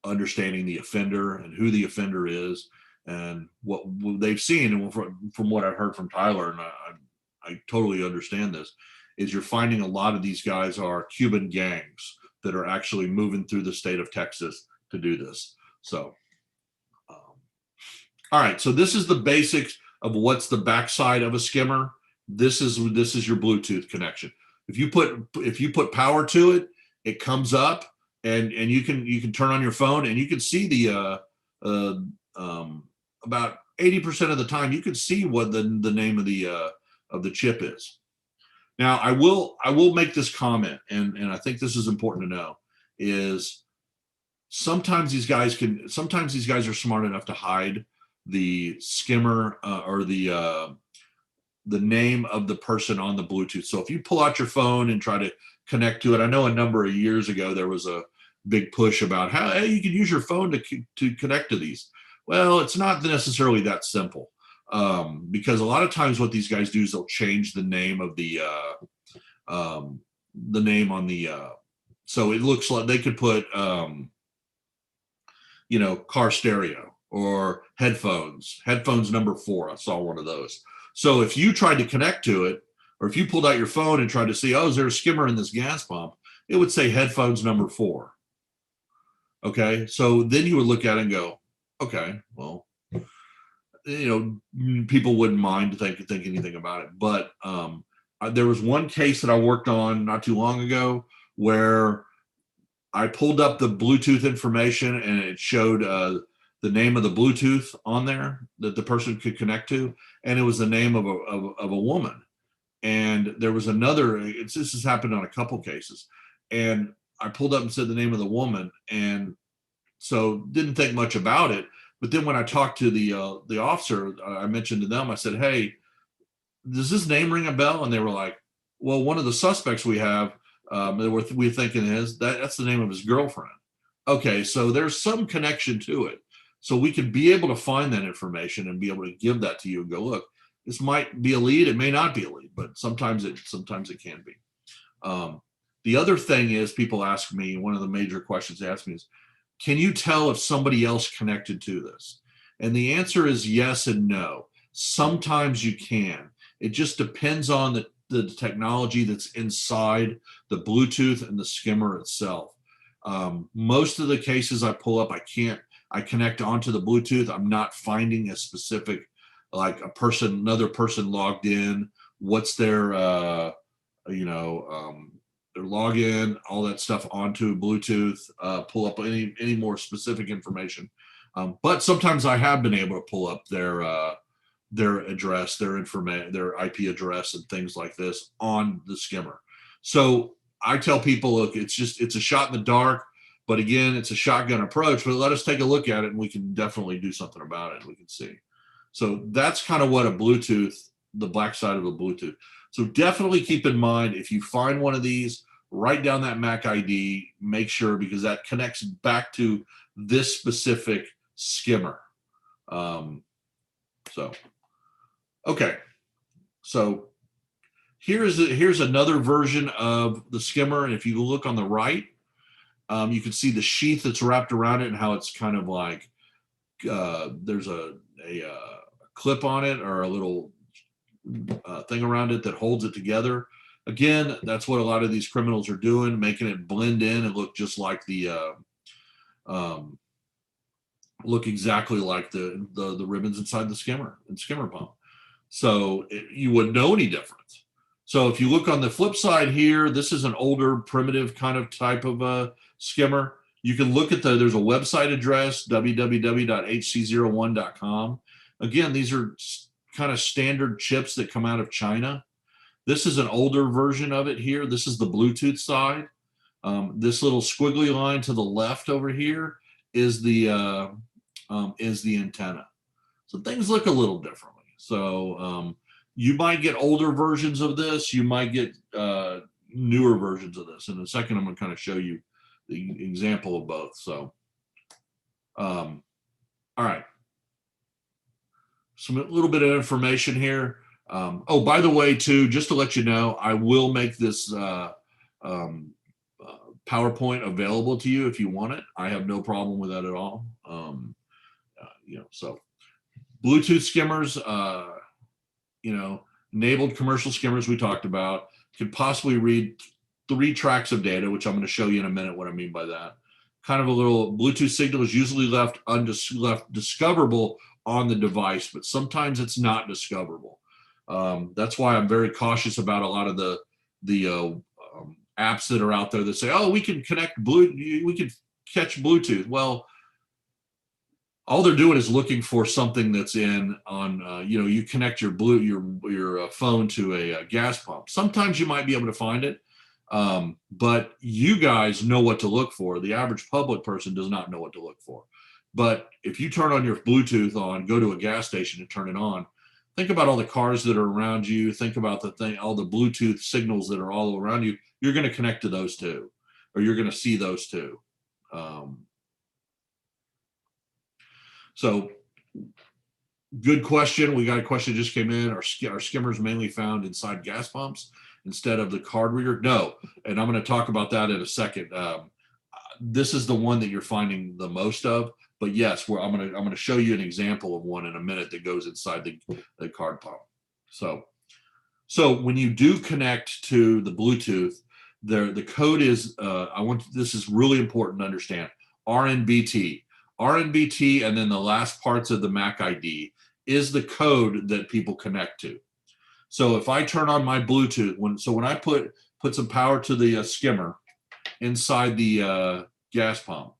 understanding the offender and who the offender is and what they've seen. And from what I've heard from Tyler, and I totally understand this, is you're finding a lot of these guys are Cuban gangs that are actually moving through the state of Texas to do this. So, all right. So this is the basics of what's the backside of a skimmer. This is your Bluetooth connection. If you put power to it, it comes up, and you can turn on your phone, and you can see the about 80% of the time you can see what the name of the chip is. Now I will make this comment, and I think this is important to know, is sometimes these guys are smart enough to hide the skimmer or the name of the person on the Bluetooth. So if you pull out your phone and try to connect to it, I know a number of years ago there was a big push about how, hey, you can use your phone to connect to these. Well, it's not necessarily that simple, because a lot of times what these guys do is they'll change the name of the name on the so it looks like they could put car stereo or headphones number 4. I saw one of those. So if you tried to connect to it, or if you pulled out your phone and tried to see, oh, is there a skimmer in this gas pump, it would say headphones number 4. Okay, so then you would look at it and go, okay, well, people wouldn't mind think anything about it. But there was one case that I worked on not too long ago where I pulled up the Bluetooth information, and it showed the name of the Bluetooth on there that the person could connect to, and it was the name of a woman. And there was another. This has happened on a couple cases, and I pulled up and said the name of the woman, and so didn't think much about it. But then when I talked to the officer, I mentioned to them, I said, "Hey, does this name ring a bell?" And they were like, "Well, one of the suspects we have, we're thinking that's the name of his girlfriend." Okay, so there's some connection to it. So we could be able to find that information and be able to give that to you and go, look, this might be a lead, it may not be a lead, but sometimes it can be. The other thing is, people ask me, one of the major questions they ask me is, can you tell if somebody else connected to this? And the answer is yes and no. Sometimes you can. It just depends on the technology that's inside the Bluetooth and the skimmer itself. Most of the cases I pull up, I connect onto the Bluetooth. I'm not finding a specific, like another person logged in, what's their, their login, all that stuff onto Bluetooth, pull up any more specific information. But sometimes I have been able to pull up their address, their IP address, and things like this on the skimmer. So I tell people, look, it's a shot in the dark, but again, it's a shotgun approach. But let us take a look at it, and we can definitely do something about it. We can see. So that's kind of what a Bluetooth, the black side of a Bluetooth. So definitely keep in mind, if you find one of these, write down that MAC ID, make sure, because that connects back to this specific skimmer. Okay, so here's another version of the skimmer, and if you look on the right, you can see the sheath that's wrapped around it and how it's kind of like there's a clip on it, or a little thing around it that holds it together. Again, that's what a lot of these criminals are doing, making it blend in and look just like look exactly like the ribbons inside the skimmer and skimmer pump. So you wouldn't know any difference. So if you look on the flip side here, this is an older primitive kind of type of a skimmer. You can look at there's a website address, www.hc01.com. Again, these are kind of standard chips that come out of China. This is an older version of it here. This is the Bluetooth side. This little squiggly line to the left over here is the antenna. So things look a little differently. So you might get older versions of this. You might get newer versions of this. In a second, I'm going to kind of show you the example of both. So, all right. A little bit of information here. Oh, by the way, too, just to let you know, I will make this PowerPoint available to you if you want it. I have no problem with that at all. So Bluetooth skimmers, enabled commercial skimmers we talked about, could possibly read 3 tracks of data, which I'm going to show you in a minute what I mean by that. Kind of a little Bluetooth signal is usually left discoverable on the device, but sometimes it's not discoverable. That's why I'm very cautious about a lot of the apps that are out there that say, oh, we can connect we can catch Bluetooth. Well, all they're doing is looking for something that's on you connect your phone to a gas pump. Sometimes you might be able to find it, but you guys know what to look for. The average public person does not know what to look for. But if you turn on your Bluetooth go to a gas station and turn it on, think about all the cars that are around you. Think about all the Bluetooth signals that are all around you. You're going to connect to those too, or you're going to see those too. So good question. We got a question that just came in. Are skimmers mainly found inside gas pumps instead of the card reader? No, and I'm going to talk about that in a second. This is the one that you're finding the most of, but yes, I'm going to show you an example of one in a minute that goes inside the card pump. So when you do connect to the Bluetooth, the code is this is really important to understand. RNBT, and then the last parts of the MAC ID is the code that people connect to. So if I turn on my Bluetooth, when I put some power to the skimmer inside the gas pump,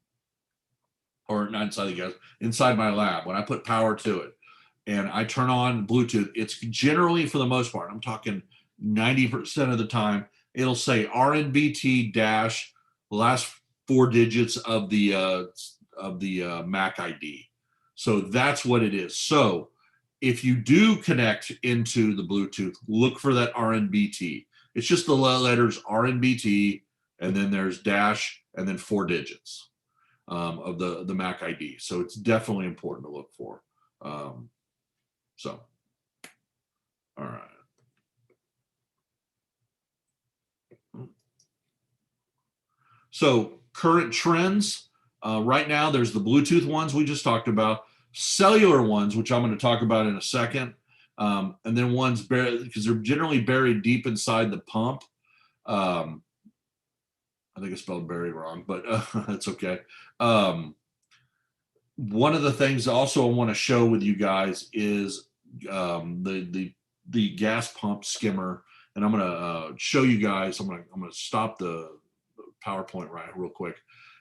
or not inside the gas, inside my lab, when I put power to it and I turn on Bluetooth, it's generally, for the most part, I'm talking 90% of the time, it'll say RNBT dash the last 4 digits of the MAC ID. So that's what it is. So if you do connect into the Bluetooth, look for that RNBT. It's just the letters RNBT, and then there's dash, and then 4 digits of the MAC ID. So it's definitely important to look for. All right. So current trends. Right now, there's the Bluetooth ones we just talked about, cellular ones, which I'm going to talk about in a second. And then one's buried because they're generally buried deep inside the pump. Um, I think I spelled buried wrong, but that's okay. One of the things also I want to show with you guys is the gas pump skimmer, and I'm going to show you guys. I'm going to stop the PowerPoint right real quick,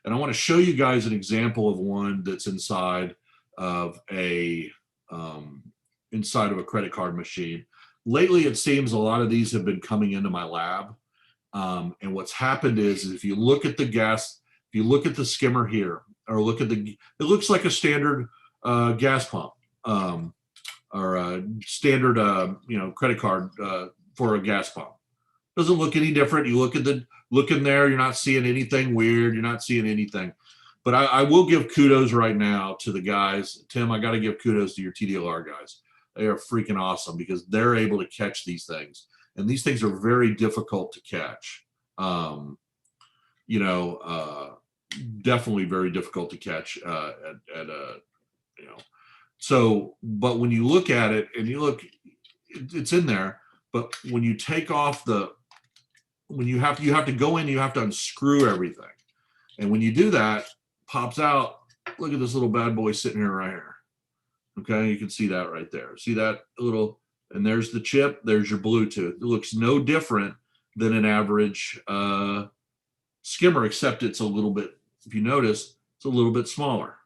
and I want to show you guys an example of one that's inside of a credit card machine. Lately, it seems a lot of these have been coming into my lab, and what's happened is if you look at the gas, if you look at the skimmer here, or look at it looks like a standard gas pump or a standard credit card for a gas pump. Doesn't look any different. You look in there, you're not seeing anything weird. You're not seeing anything. But I will give kudos right now to the guys. Tim, I got to give kudos to your TDLR guys. They are freaking awesome because they're able to catch these things. And these things are very difficult to catch. Definitely very difficult to catch So, but when you look at it and you look, it's in there. But when you take off you have to go in, you have to unscrew everything. And when you do that, pops out. Look at this little bad boy sitting here right here. Okay, you can see that right there. See that little, and there's the chip. There's your Bluetooth. It looks no different than an average skimmer, except it's a little bit, if you notice, it's a little bit smaller.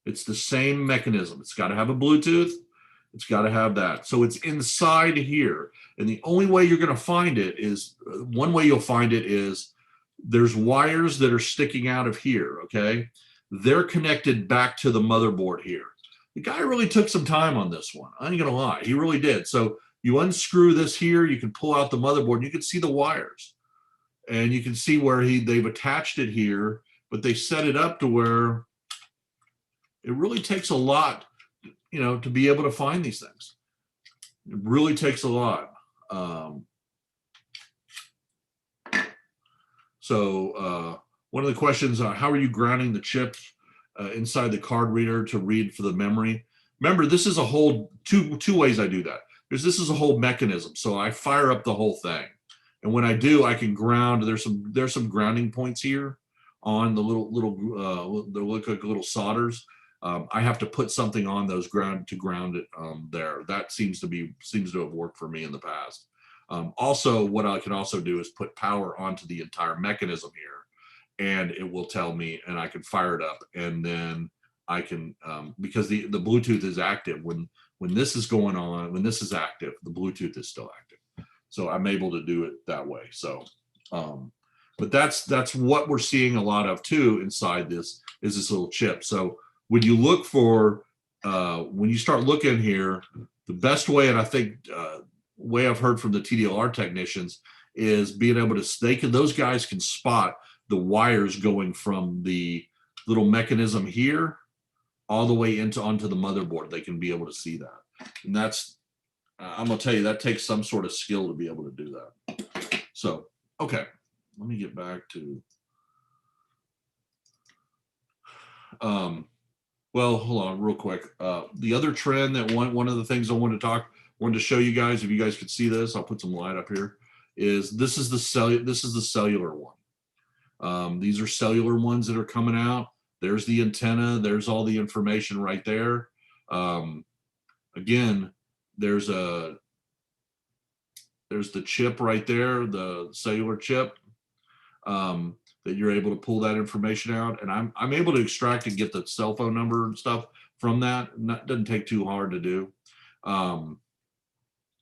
It's the same mechanism. It's got to have a Bluetooth. It's got to have that. So it's inside here. And the only way you're going to find it is, one way you'll find it is there's wires that are sticking out of here, okay? They're connected back to the motherboard here. The guy really took some time on this one. I ain't going to lie. He really did. So you unscrew this here, you can pull out the motherboard, and you can see the wires. And you can see where they've attached it here, but they set it up to where it really takes a lot, to be able to find these things. It really takes a lot. One of the questions, how are you grounding the chips inside the card reader to read for the memory? Remember, this is a whole two ways I do that. This is a whole mechanism. So I fire up the whole thing. And when I do, I can ground. There's some grounding points here on the they look like little solders. I have to put something on those to ground it there. That seems to have worked for me in the past. Also, what I can also do is put power onto the entire mechanism here, and it will tell me, and I can fire it up, and then I can because the Bluetooth is active when this is going on. When this is active, the Bluetooth is still active. So I'm able to do it that way. So, but that's what we're seeing a lot of too inside this is this little chip. So when you look for, when you start looking here, the best way, and I think way I've heard from the TDLR technicians is being able to, those guys can spot the wires going from the little mechanism here all the way onto the motherboard. They can be able to see that. And that's, I'm gonna tell you, that takes some sort of skill to be able to do that. So, okay, let me get back to, well, hold on real quick. The other trend that one of the things I wanted to show you guys, if you guys could see this, I'll put some light up here, is this is the cellular one. These are cellular ones that are coming out. There's the antenna, there's all the information right there. Again, there's the chip right there, the cellular chip, that you're able to pull that information out, and I'm able to extract and get the cell phone number and stuff from that. That doesn't take too hard to do.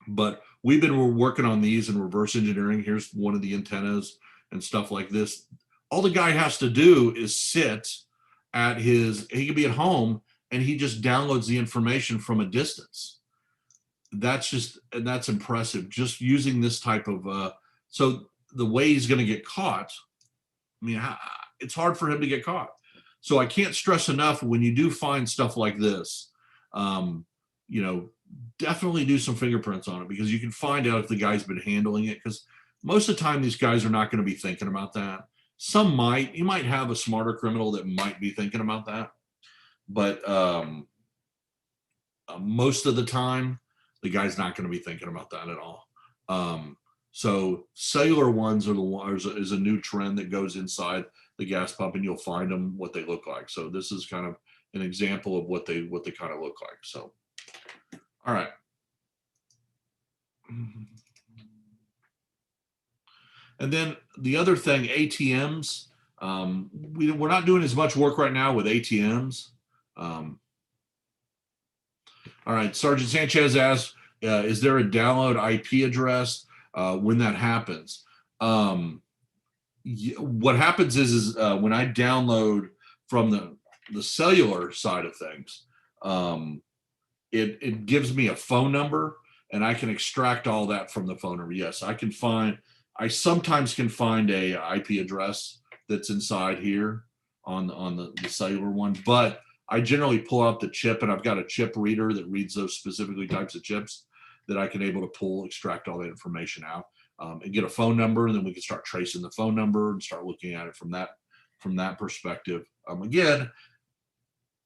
But we've been working on these in reverse engineering. Here's one of the antennas and stuff like this. All the guy has to do is sit at he could be at home and he just downloads the information from a distance. That's impressive. Just using this type of, so the way he's going to get caught, I mean, it's hard for him to get caught. So I can't stress enough, when you do find stuff like this, definitely do some fingerprints on it, because you can find out if the guy's been handling it, because most of the time these guys are not going to be thinking about that. Some might. You might have a smarter criminal that might be thinking about that. But most of the time, the guy's not going to be thinking about that at all. So cellular ones are the ones is a new trend that goes inside the gas pump, and you'll find them what they look like. So this is kind of an example of what they kind of look like. So, all right. And then the other thing, ATMs. We're not doing as much work right now with ATMs. All right, Sergeant Sanchez asks, is there a download IP address when that happens? What happens is when I download from the cellular side of things, it gives me a phone number, and I can extract all that from the phone number. Yes, I sometimes can find a IP address that's inside here on the cellular one, but I generally pull out the chip, and I've got a chip reader that reads those specifically types of chips that I can able to extract all that information out, and get a phone number, and then we can start tracing the phone number and start looking at it from that perspective. Again,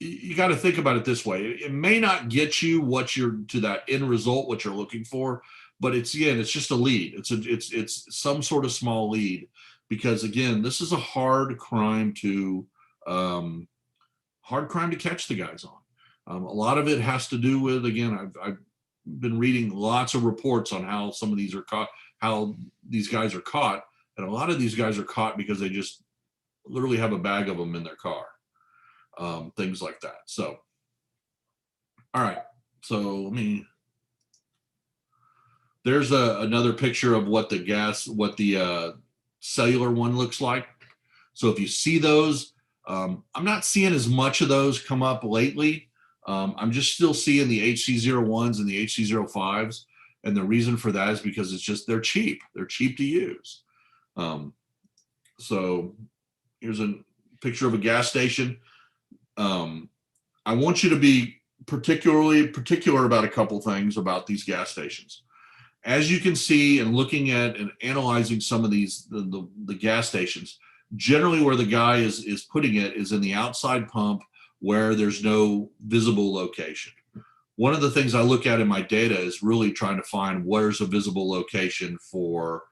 you got to think about it this way. It may not get you to that end result, what you're looking for, but it's just a lead. It's some sort of small lead, because again, this is a hard crime to catch the guys on. A lot of it has to do with, again, I've been reading lots of reports on how some of these are caught, how these guys are caught, and a lot of these guys are caught because they just literally have a bag of them in their car, things like that. So, all right, so there's another picture of what the cellular one looks like. So if you see those, I'm not seeing as much of those come up lately. I'm just still seeing the HC01s and the HC05s. And the reason for that is because they're cheap. They're cheap to use. So here's a picture of a gas station. I want you to be particular about a couple things about these gas stations. As you can see, and looking at and analyzing some of these, the gas stations, generally where the guy is putting it is in the outside pump where there's no visible location. One of the things I look at in my data is really trying to find where's a visible location for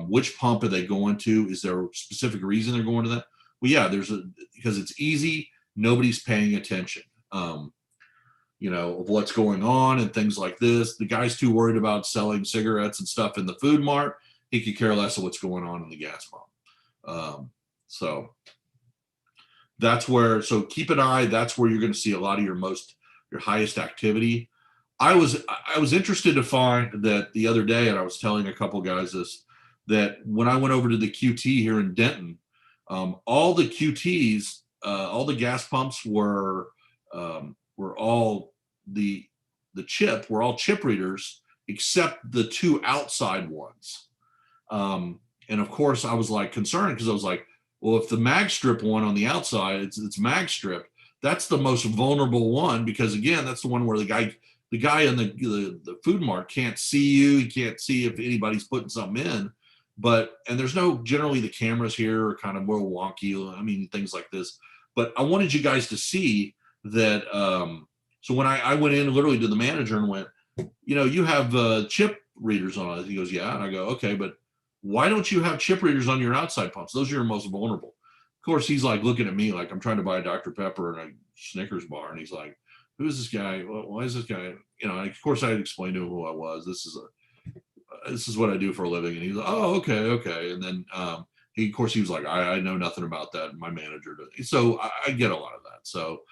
which pump are they going to? Is there a specific reason they're going to that? Well, yeah, because it's easy. Nobody's paying attention, of what's going on and things like this. The guy's too worried about selling cigarettes and stuff in the food mart. He could care less of what's going on in the gas pump. So keep an eye. That's where you're going to see a lot of your highest activity. I was interested to find that the other day, and I was telling a couple guys this, that when I went over to the QT here in Denton, all the QTs, all the gas pumps were all were all chip readers except the two outside ones. And of course I was like concerned, because I was like, well, if the mag strip one on the outside, it's mag strip, that's the most vulnerable one, because again, that's the one where the guy in the food mart can't see you. He can't see if anybody's putting something in, and there's generally the cameras here are kind of more wonky. Things like this, but I wanted you guys to see that. So when I went in literally to the manager and went, you have chip readers on it. He goes, yeah. And I go, okay, but why don't you have chip readers on your outside pumps? Those are your most vulnerable. Of course, he's like looking at me like I'm trying to buy a Dr. Pepper and a Snickers bar. And he's like, who's this guy? Why is this guy? Of course I had explained to him who I was. This is what I do for a living. And he's like, oh, okay. And then he was like, I know nothing about that. My manager does. So I get a lot of that. So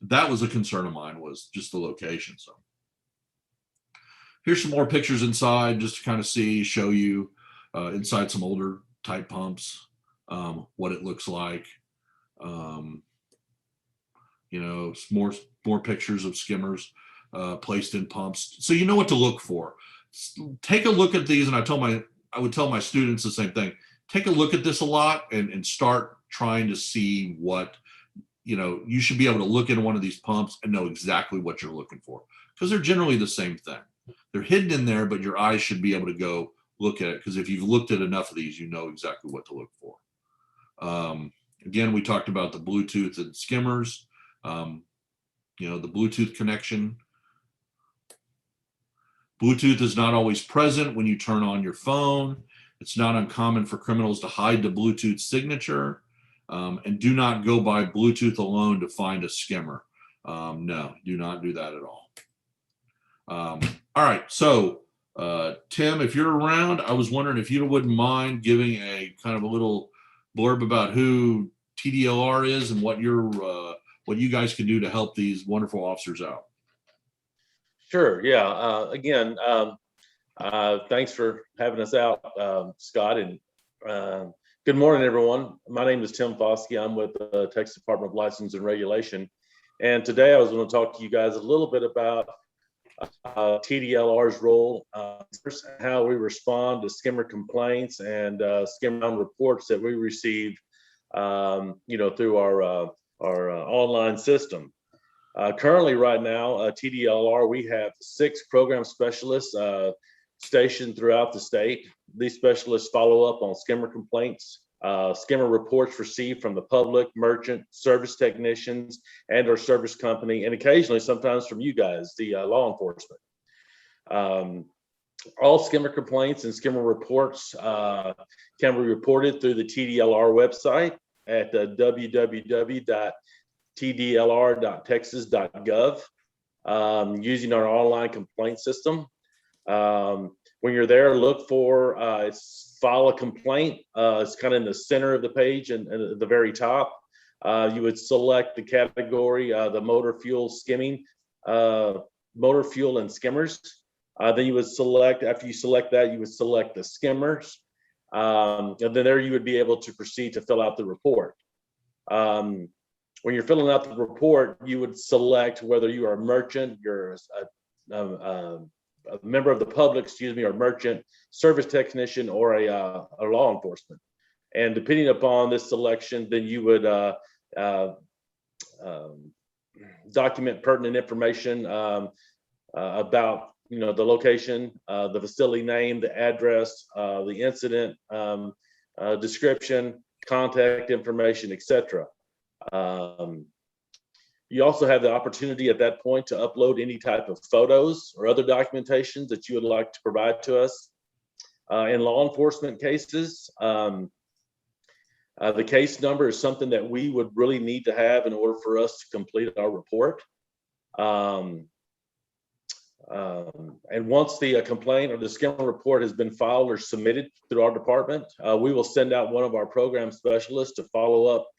that was a concern of mine, was just the location. So here's some more pictures inside, just to kind of show you inside some older type pumps, what it looks like. More pictures of skimmers placed in pumps, so you know what to look for. Take a look at these, and I would tell my students the same thing. Take a look at this a lot and start trying to see what, you should be able to look in one of these pumps and know exactly what you're looking for, because they're generally the same thing. They're hidden in there, but your eyes should be able to go look at it, because if you've looked at enough of these, you know exactly what to look for. Again, we talked about the Bluetooth and skimmers. the Bluetooth connection. Bluetooth is not always present when you turn on your phone. It's not uncommon for criminals to hide the Bluetooth signature, and do not go by Bluetooth alone to find a skimmer. No, do not do that at all. All right, so Tim, if you're around, I was wondering if you wouldn't mind giving a kind of a little blurb about who TDLR is and what you guys can do to help these wonderful officers out. Sure. Yeah. Again, thanks for having us out, Scott. And good morning, everyone. My name is Tim Foskey. I'm with the Texas Department of License and Regulation. And today I was going to talk to you guys a little bit about TDLR's role, how we respond to skimmer complaints and skimmer reports that we receive, through our online system. Currently, right now, TDLR, we have 6 program specialists stationed throughout the state. These specialists follow up on skimmer complaints, skimmer reports received from the public, merchant, service technicians, and our service company, and occasionally, sometimes from you guys, the law enforcement. All skimmer complaints and skimmer reports can be reported through the TDLR website at www.tdlr.texas.gov using our online complaint system. When you're there, look for file a complaint. It's kind of in the center of the page and at the very top. You would select the category, the motor fuel skimming, motor fuel and skimmers. Then you would select, after you select that, you would select the skimmers. And then there you would be able to proceed to fill out the report. When you're filling out the report, you would select whether you are a merchant, you're a member of the public, or merchant, service technician, or a law enforcement. And depending upon this selection, then you would document pertinent information about the location, the facility name, the address, the incident description, contact information, etc. You also have the opportunity at that point to upload any type of photos or other documentations that you would like to provide to us. In law enforcement cases, the case number is something that we would really need to have in order for us to complete our report. And once the complaint or the skimmer report has been filed or submitted through our department, we will send out one of our program specialists to follow up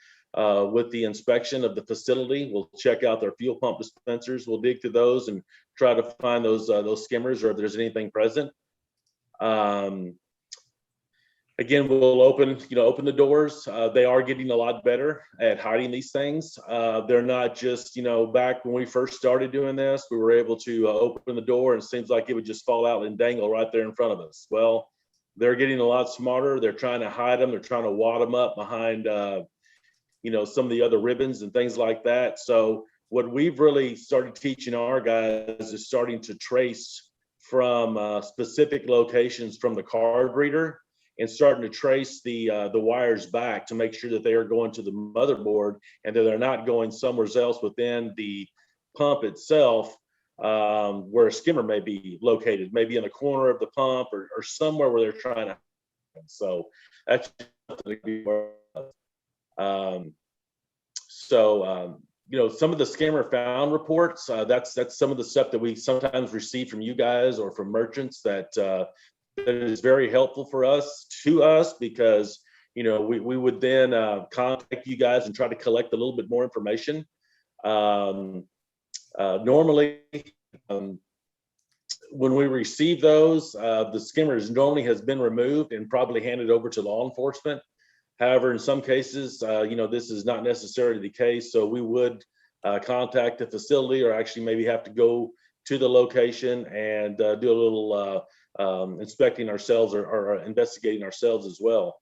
with the inspection of the facility. We'll check out their fuel pump dispensers. We'll dig through those and try to find those skimmers, or if there's anything present. Again, we'll open the doors. They are getting a lot better at hiding these things. They're not just, back when we first started doing this, we were able to open the door and it seems like it would just fall out and dangle right there in front of us. Well, they're getting a lot smarter. They're trying to hide them. They're trying to wad them up behind, some of the other ribbons and things like that. So what we've really started teaching our guys is starting to trace from specific locations from the card reader, and starting to trace the wires back to make sure that they are going to the motherboard and that they're not going somewhere else within the pump itself, where a skimmer may be located, maybe in the corner of the pump or somewhere where they're trying to. So that's some of the skimmer found reports. That's some of the stuff that we sometimes receive from you guys or from merchants that is very helpful for us because we would then contact you guys and try to collect a little bit more information. Normally, when we receive those, the skimmers normally has been removed and probably handed over to law enforcement. However, in some cases, this is not necessarily the case. So we would contact the facility, or actually maybe have to go to the location and do a little inspecting ourselves or investigating ourselves as well.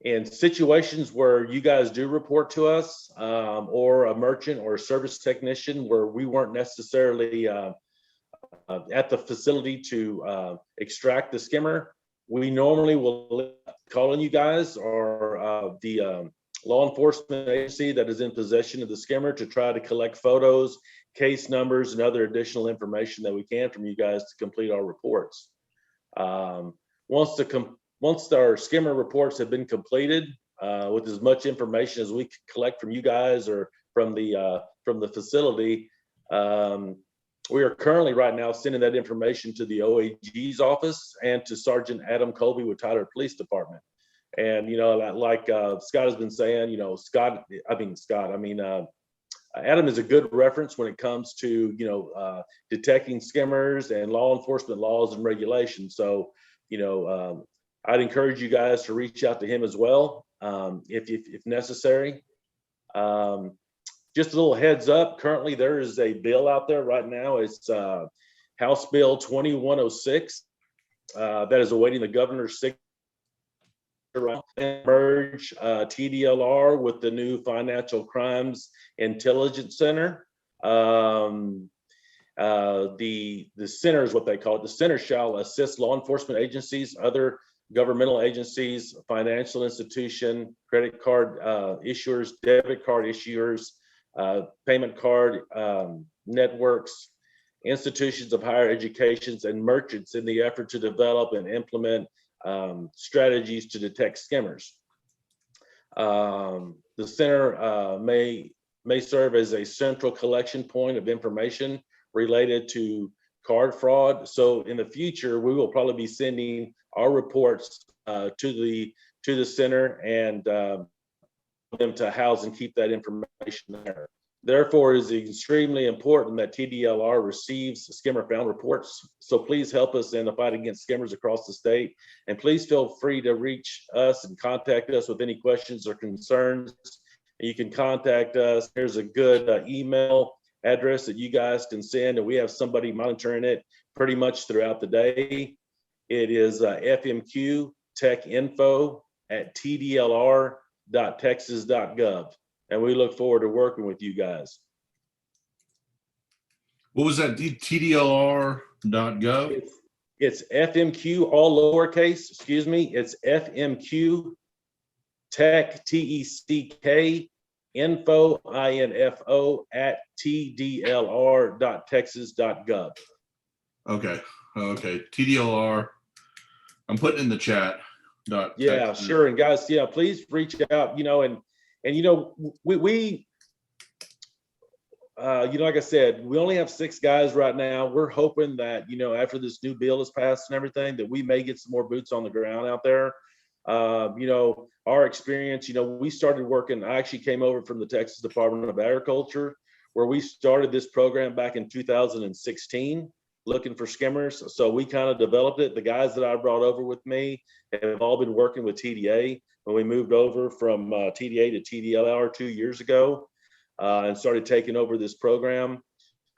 In situations where you guys do report to us, or a merchant or a service technician where we weren't necessarily at the facility to extract the skimmer, we normally will call on you guys or the law enforcement agency that is in possession of the skimmer to try to collect photos, case numbers, and other additional information that we can from you guys to complete our reports. Once our skimmer reports have been completed with as much information as we collect from you guys or from the facility, we are currently right now sending that information to the OAG's office and to Sergeant Adam Colby with Tyler Police Department. And, like Scott has been saying, Adam is a good reference when it comes to, detecting skimmers and law enforcement laws and regulations. So, I'd encourage you guys to reach out to him as well, if necessary. Just a little heads up, currently there is a bill out there right now. It's House Bill 2106 that is awaiting the governor's signature. Merge TDLR with the new Financial Crimes Intelligence Center. The center is what they call it. The center shall assist law enforcement agencies, other governmental agencies, financial institution, credit card issuers, debit card issuers, payment card networks, institutions of higher educations, and merchants in the effort to develop and implement strategies to detect skimmers. The center may serve as a central collection point of information related to card fraud. So in the future, we will probably be sending our reports to the center and them to house and keep that information there. Therefore, it is extremely important that TDLR receives skimmer found reports. So please help us in the fight against skimmers across the state. And please feel free to reach us and contact us with any questions or concerns. You can contact us. Here's a good email address that you guys can send, and we have somebody monitoring it pretty much throughout the day. It is fmqtechinfo@tdlr.texas.gov. And we look forward to working with you guys. What was that? TDLR.gov? It's FMQ, all lowercase, excuse me. It's FMQ Tech, TECK, info, INFO, @tdlr.texas.gov. Okay. TDLR. I'm putting in the chat. Yeah, sure. And guys, yeah, please reach out, and we like I said, we only have 6 guys right now. We're hoping that, after this new bill is passed and everything, that we may get some more boots on the ground out there. Our experience, we started working, I actually came over from the Texas Department of Agriculture, where we started this program back in 2016, looking for skimmers. So we kind of developed it. The guys that I brought over with me have all been working with TDA when we moved over from TDA to TDLR 2 years ago and started taking over this program.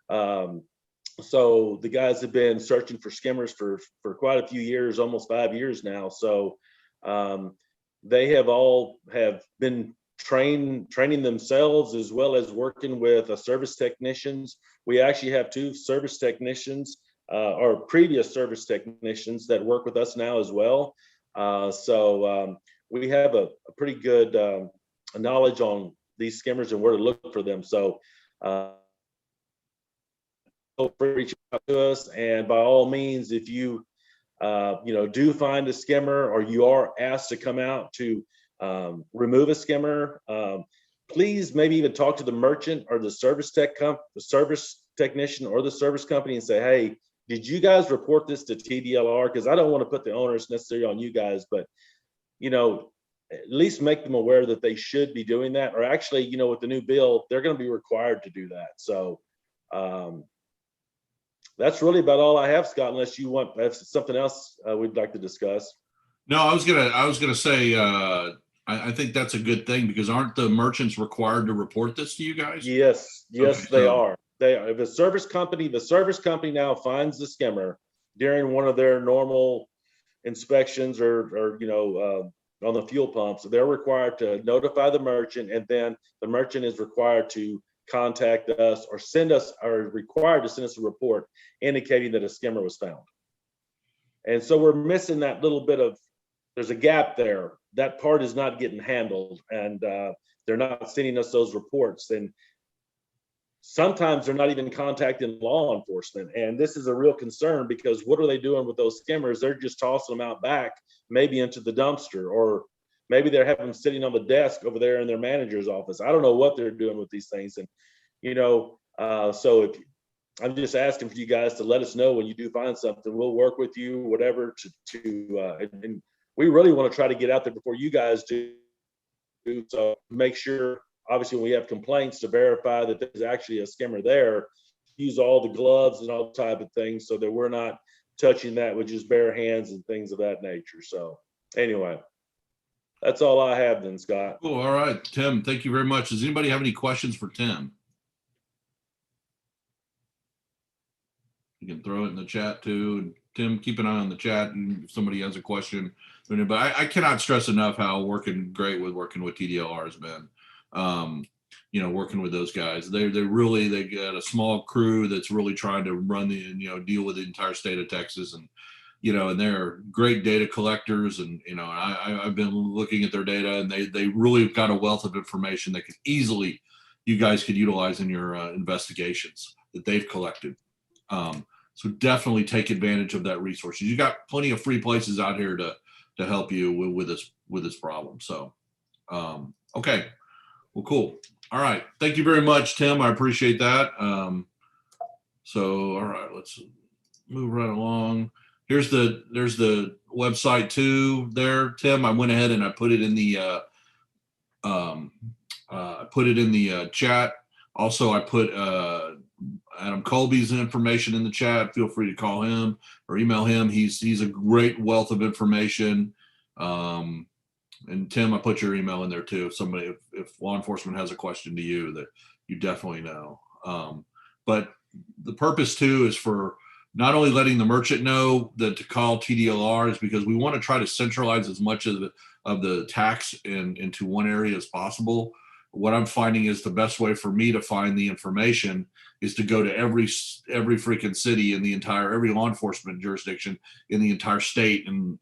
So the guys have been searching for skimmers for quite a few years, almost 5 years now. So they have been training themselves as well as working with service technicians. We actually have 2 service technicians or previous service technicians that work with us now as well. So we have a pretty good knowledge on these skimmers and where to look for them. So feel free to reach out to us. And by all means, if you do find a skimmer or you are asked to come out to remove a skimmer, please maybe even talk to the merchant or the service technician or the service company and say, hey, did you guys report this to TDLR? Because I don't want to put the onus necessarily on you guys, but at least make them aware that they should be doing that. Or actually, with the new bill, they're going to be required to do that. So that's really about all I have, Scott, unless you have something else we'd like to discuss. No, I was gonna say I think that's a good thing, because aren't the merchants required to report this to you guys? Yes, Okay, they are. They are. If the service company now finds the skimmer during one of their normal inspections or on the fuel pumps, they're required to notify the merchant, and then the merchant is required to contact us or required to send us a report indicating that a skimmer was found. And so we're missing that little bit of, there's a gap there that part is not getting handled, and they're not sending us those reports. And sometimes they're not even contacting law enforcement. And this is a real concern, because what are they doing with those skimmers? They're just tossing them out back, maybe into the dumpster, or maybe they're having them sitting on the desk over there in their manager's office. I don't know what they're doing with these things. And, so if I'm just asking for you guys to let us know when you do find something. We'll work with you, whatever, and we really want to try to get out there before you guys do. So make sure, obviously, when we have complaints, to verify that there's actually a skimmer there. Use all the gloves and all type of things so that we're not touching that with just bare hands and things of that nature. So anyway, that's all I have then, Scott. Oh, all right, Tim, thank you very much. Does anybody have any questions for Tim? You can throw it in the chat too. Tim, keep an eye on the chat, and if somebody has a question. But I cannot stress enough how working with TDLR has been. Working with those guys, they got a small crew that's really trying to run deal with the entire state of Texas, and and they're great data collectors, and I've been looking at their data, and they really have got a wealth of information that you guys could utilize in your investigations that they've collected. So definitely take advantage of that resource. You got plenty of free places out here to help you with this problem. So okay, well, cool. All right, thank you very much, Tim. I appreciate that. So all right, let's move right along. There's the website too there, Tim. I went ahead and I put it in the chat. Also, I put Adam Colby's information in the chat. Feel free to call him or email him. He's a great wealth of information. And Tim, I put your email in there too. If law enforcement has a question to you that you definitely know. But the purpose too is for not only letting the merchant know that to call TDLR is because we want to try to centralize as much of the tax into one area as possible. What I'm finding is the best way for me to find the information is to go to every freaking city in the every law enforcement jurisdiction in the entire state and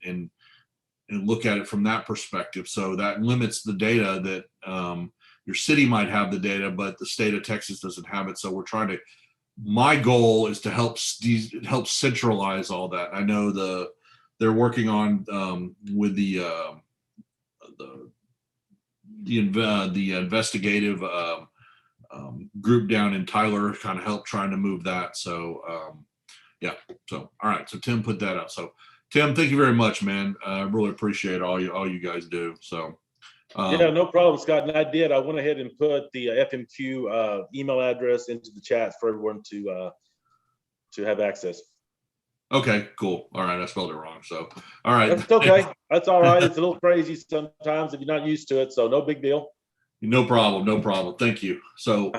look at it from that perspective. So that limits the data that your city might have the data, but the state of Texas doesn't have it. So my goal is to help centralize all that. I know they're working on with the investigative group down in Tyler, kind of help trying to move that. So yeah. So all right. So Tim put that up. So Tim, thank you very much, man. I really appreciate all you guys do. So yeah, no problem, Scott. And I went ahead and put the FMQ email address into the chat for everyone to have access. Okay, cool. All right, I spelled it wrong. So all right. That's okay. That's all right. It's a little crazy sometimes if you're not used to it. So no big deal. No problem. No problem. Thank you. So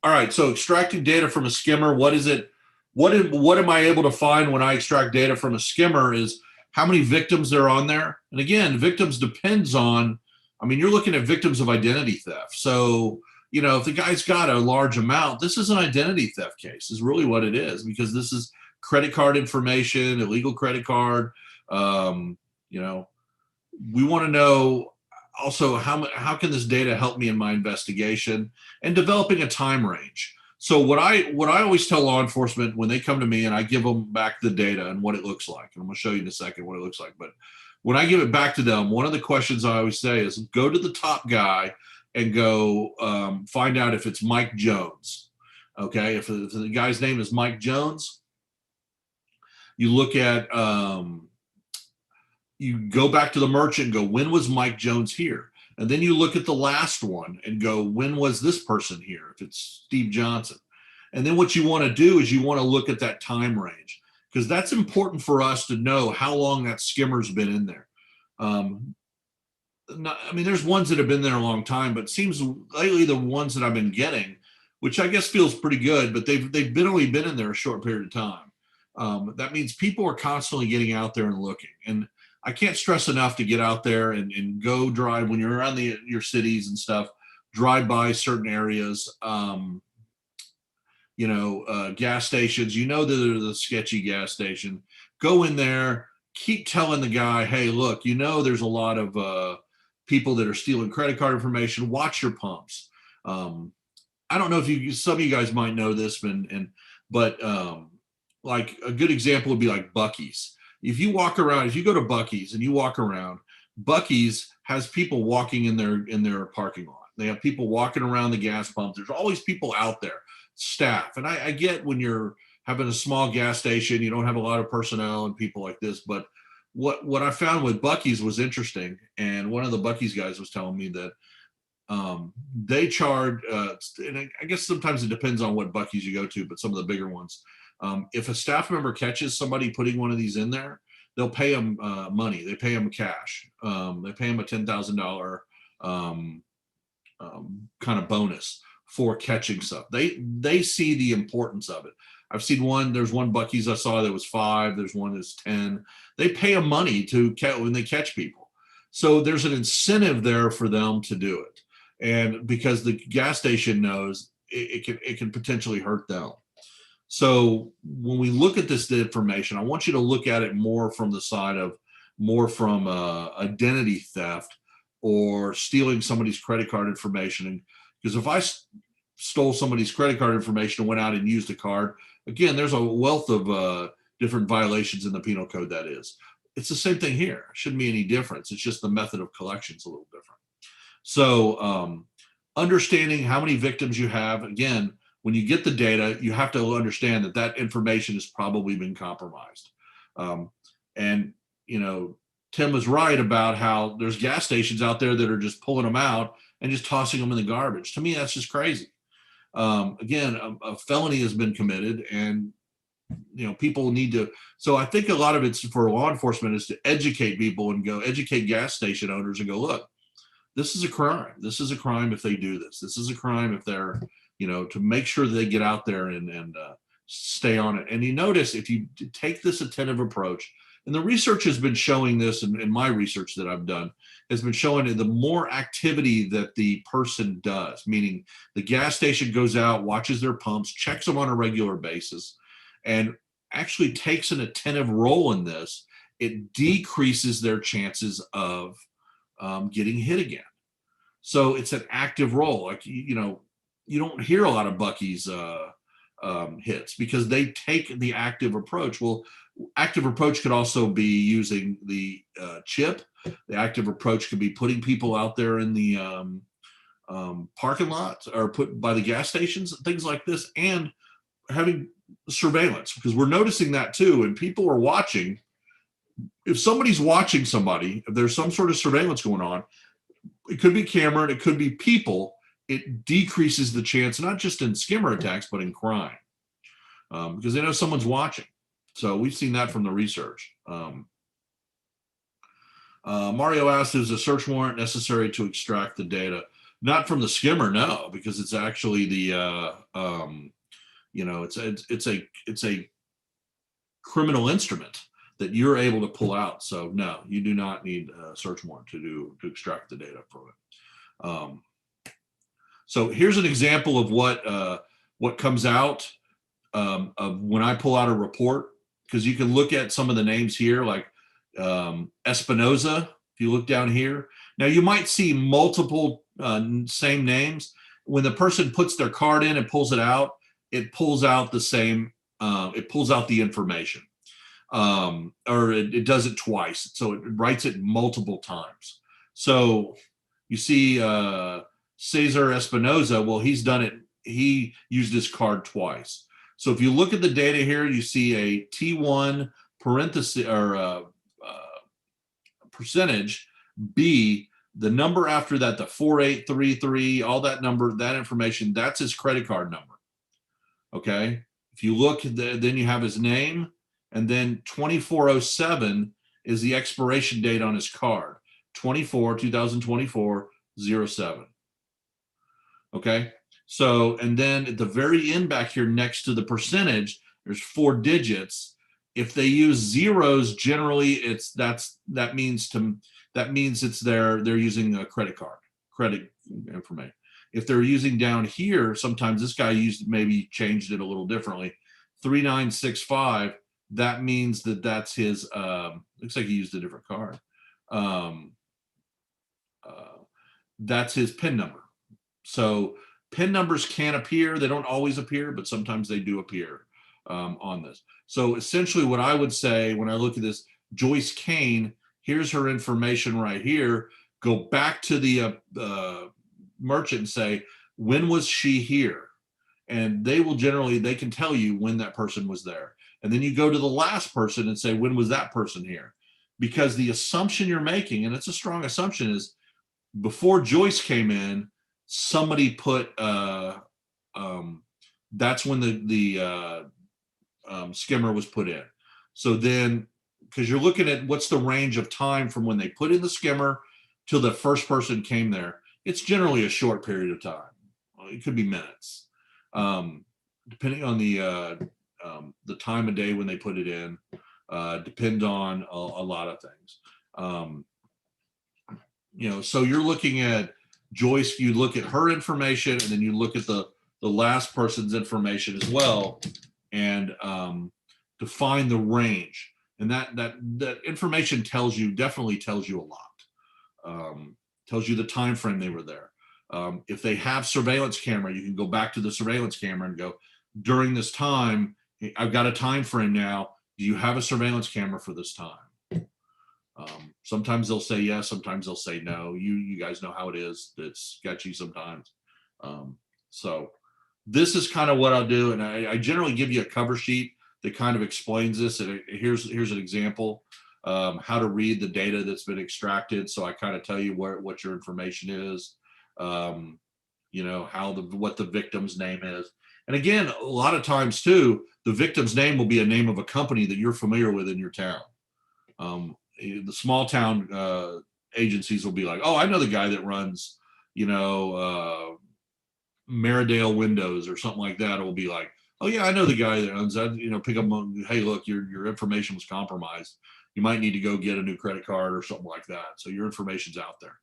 all right. So extracting data from a skimmer, what is it? What am I able to find when I extract data from a skimmer is how many victims there are on there. And again, victims depends on, you're looking at victims of identity theft. So, if the guy's got a large amount, this is an identity theft case is really what it is, because this is credit card information, illegal credit card. We want to know also how can this data help me in my investigation and developing a time range. So what I always tell law enforcement when they come to me and I give them back the data and what it looks like, and I'm going to show you in a second what it looks like, but when I give it back to them, one of the questions I always say is go to the top guy and go find out if it's Mike Jones. Okay, if the guy's name is Mike Jones, you look at, you go back to the merchant and go, when was Mike Jones here? And then you look at the last one and go, when was this person here? If it's Steve Johnson. And then what you want to do is you want to look at that time range, because that's important for us to know how long that skimmer's been in there. There's ones that have been there a long time, but it seems lately the ones that I've been getting, which I guess feels pretty good, but they've only been in there a short period of time. That means people are constantly getting out there and looking. And I can't stress enough to get out there and go drive when you're around your cities and stuff, drive by certain areas, gas stations, that are the sketchy gas station, go in there, keep telling the guy, hey, look, there's a lot of people that are stealing credit card information. Watch your pumps. I don't know if some of you guys might know this, but like a good example would be like Buc-ee's. If you go to Buc-ee's and you walk around, Buc-ee's has people walking in their parking lot. They have people walking around the gas pump. There's always people out there, staff. And I get when you're having a small gas station, you don't have a lot of personnel and people like this. But what I found with Buc-ee's was interesting. And one of the Buc-ee's guys was telling me that they charge, and I guess sometimes it depends on what Buc-ee's you go to, but some of the bigger ones, if a staff member catches somebody putting one of these in there, they'll pay them money. They pay them cash. They pay them a $10,000 kind of bonus for catching stuff. They see the importance of it. I've seen there's one Buc-ee's I saw that was 5. There's one that's 10. They pay them money when they catch people. So there's an incentive there for them to do it. And because the gas station knows it can potentially hurt them. So when we look at this information, I want you to look at it more from the side of identity theft or stealing somebody's credit card information. Because if I stole somebody's credit card information and went out and used a card, again, there's a wealth of different violations in the penal code. That is, it's the same thing here. Shouldn't be any difference. It's just the method of collection is a little different. So understanding how many victims you have, again, when you get the data, you have to understand that information has probably been compromised. And, Tim was right about how there's gas stations out there that are just pulling them out and just tossing them in the garbage. To me, that's just crazy. Again, a felony has been committed, and people need to. So I think a lot of it's for law enforcement is to educate people and educate gas station owners and go, look, this is a crime. This is a crime if they do this. This is a crime if they're, to make sure that they get out there and stay on it. And you notice if you take this attentive approach, and the research has been showing this, in my research that I've done, has been showing the more activity that the person does, meaning the gas station goes out, watches their pumps, checks them on a regular basis, and actually takes an attentive role in this, it decreases their chances of getting hit again. So it's an active role. Like, you don't hear a lot of Buc-ee's hits because they take the active approach. Well, active approach could also be using the chip. The active approach could be putting people out there in the parking lot or put by the gas stations, things like this, and having surveillance, because we're noticing that too. And people are watching. If somebody's watching somebody, if there's some sort of surveillance going on, it could be camera and it could be people. It decreases the chance, not just in skimmer attacks, but in crime, because they know someone's watching. So we've seen that from the research. Mario asked, is a search warrant necessary to extract the data? Not from the skimmer, no, because it's actually the, it's a criminal instrument that you're able to pull out. So no, you do not need a search warrant to extract the data from it. So here's an example of what comes out of when I pull out a report, because you can look at some of the names here, like Espinoza. If you look down here, now you might see multiple same names. When the person puts their card in and pulls it out the same. It pulls out the information, or it does it twice. So it writes it multiple times. So you see Cesar Espinoza. Well, he's done it. He used his card twice. So if you look at the data here, you see a T1 parenthesis or percentage B, the number after that, the 4833, all that number, that information, that's his credit card number. Okay. If you look, then you have his name, and then 2407 is the expiration date on his card, 2024 07. Okay. So, and then at the very end back here next to the percentage, there's 4 digits. If they use zeros, generally that means it's they're using a credit information. If they're using down here, sometimes this guy maybe changed it a little differently. 3965, that means that's his, looks like he used a different card. that's his PIN number. So PIN numbers can appear. They don't always appear, but sometimes they do appear on this. So essentially what I would say when I look at this, Joyce Kane, here's her information right here. Go back to the merchant and say, when was she here? And they will generally, they can tell you when that person was there. And then you go to the last person and say, when was that person here? Because the assumption you're making, and it's a strong assumption, is before Joyce came in, somebody put, that's when the skimmer was put in. So then, because you're looking at what's the range of time from when they put in the skimmer till the first person came there, it's generally a short period of time. It could be minutes, depending on the time of day when they put it in. Depends on a lot of things. You know, so you're looking at Joyce, you look at her information, and then you look at the last person's information as well, and to find the range. And that information definitely tells you a lot. Tells you the time frame they were there. If they have surveillance camera, you can go back to the surveillance camera and go, during this time, I've got a time frame now. Do you have a surveillance camera for this time? Sometimes they'll say yes, sometimes they'll say no. You guys know how it is. It's sketchy sometimes. So this is kind of what I'll do. And I generally give you a cover sheet that kind of explains this. And here's an example, how to read the data that's been extracted. So I kind of tell you what your information is, you know, what the victim's name is. And again, a lot of times too, the victim's name will be a name of a company that you're familiar with in your town. The small town agencies will be like, oh, I know the guy that runs, you know, Maridale Windows or something like that. It will be like, oh yeah, I know the guy that owns that. You know, pick up, hey, look, your information was compromised. You might need to go get a new credit card or something like that. So your information's out there.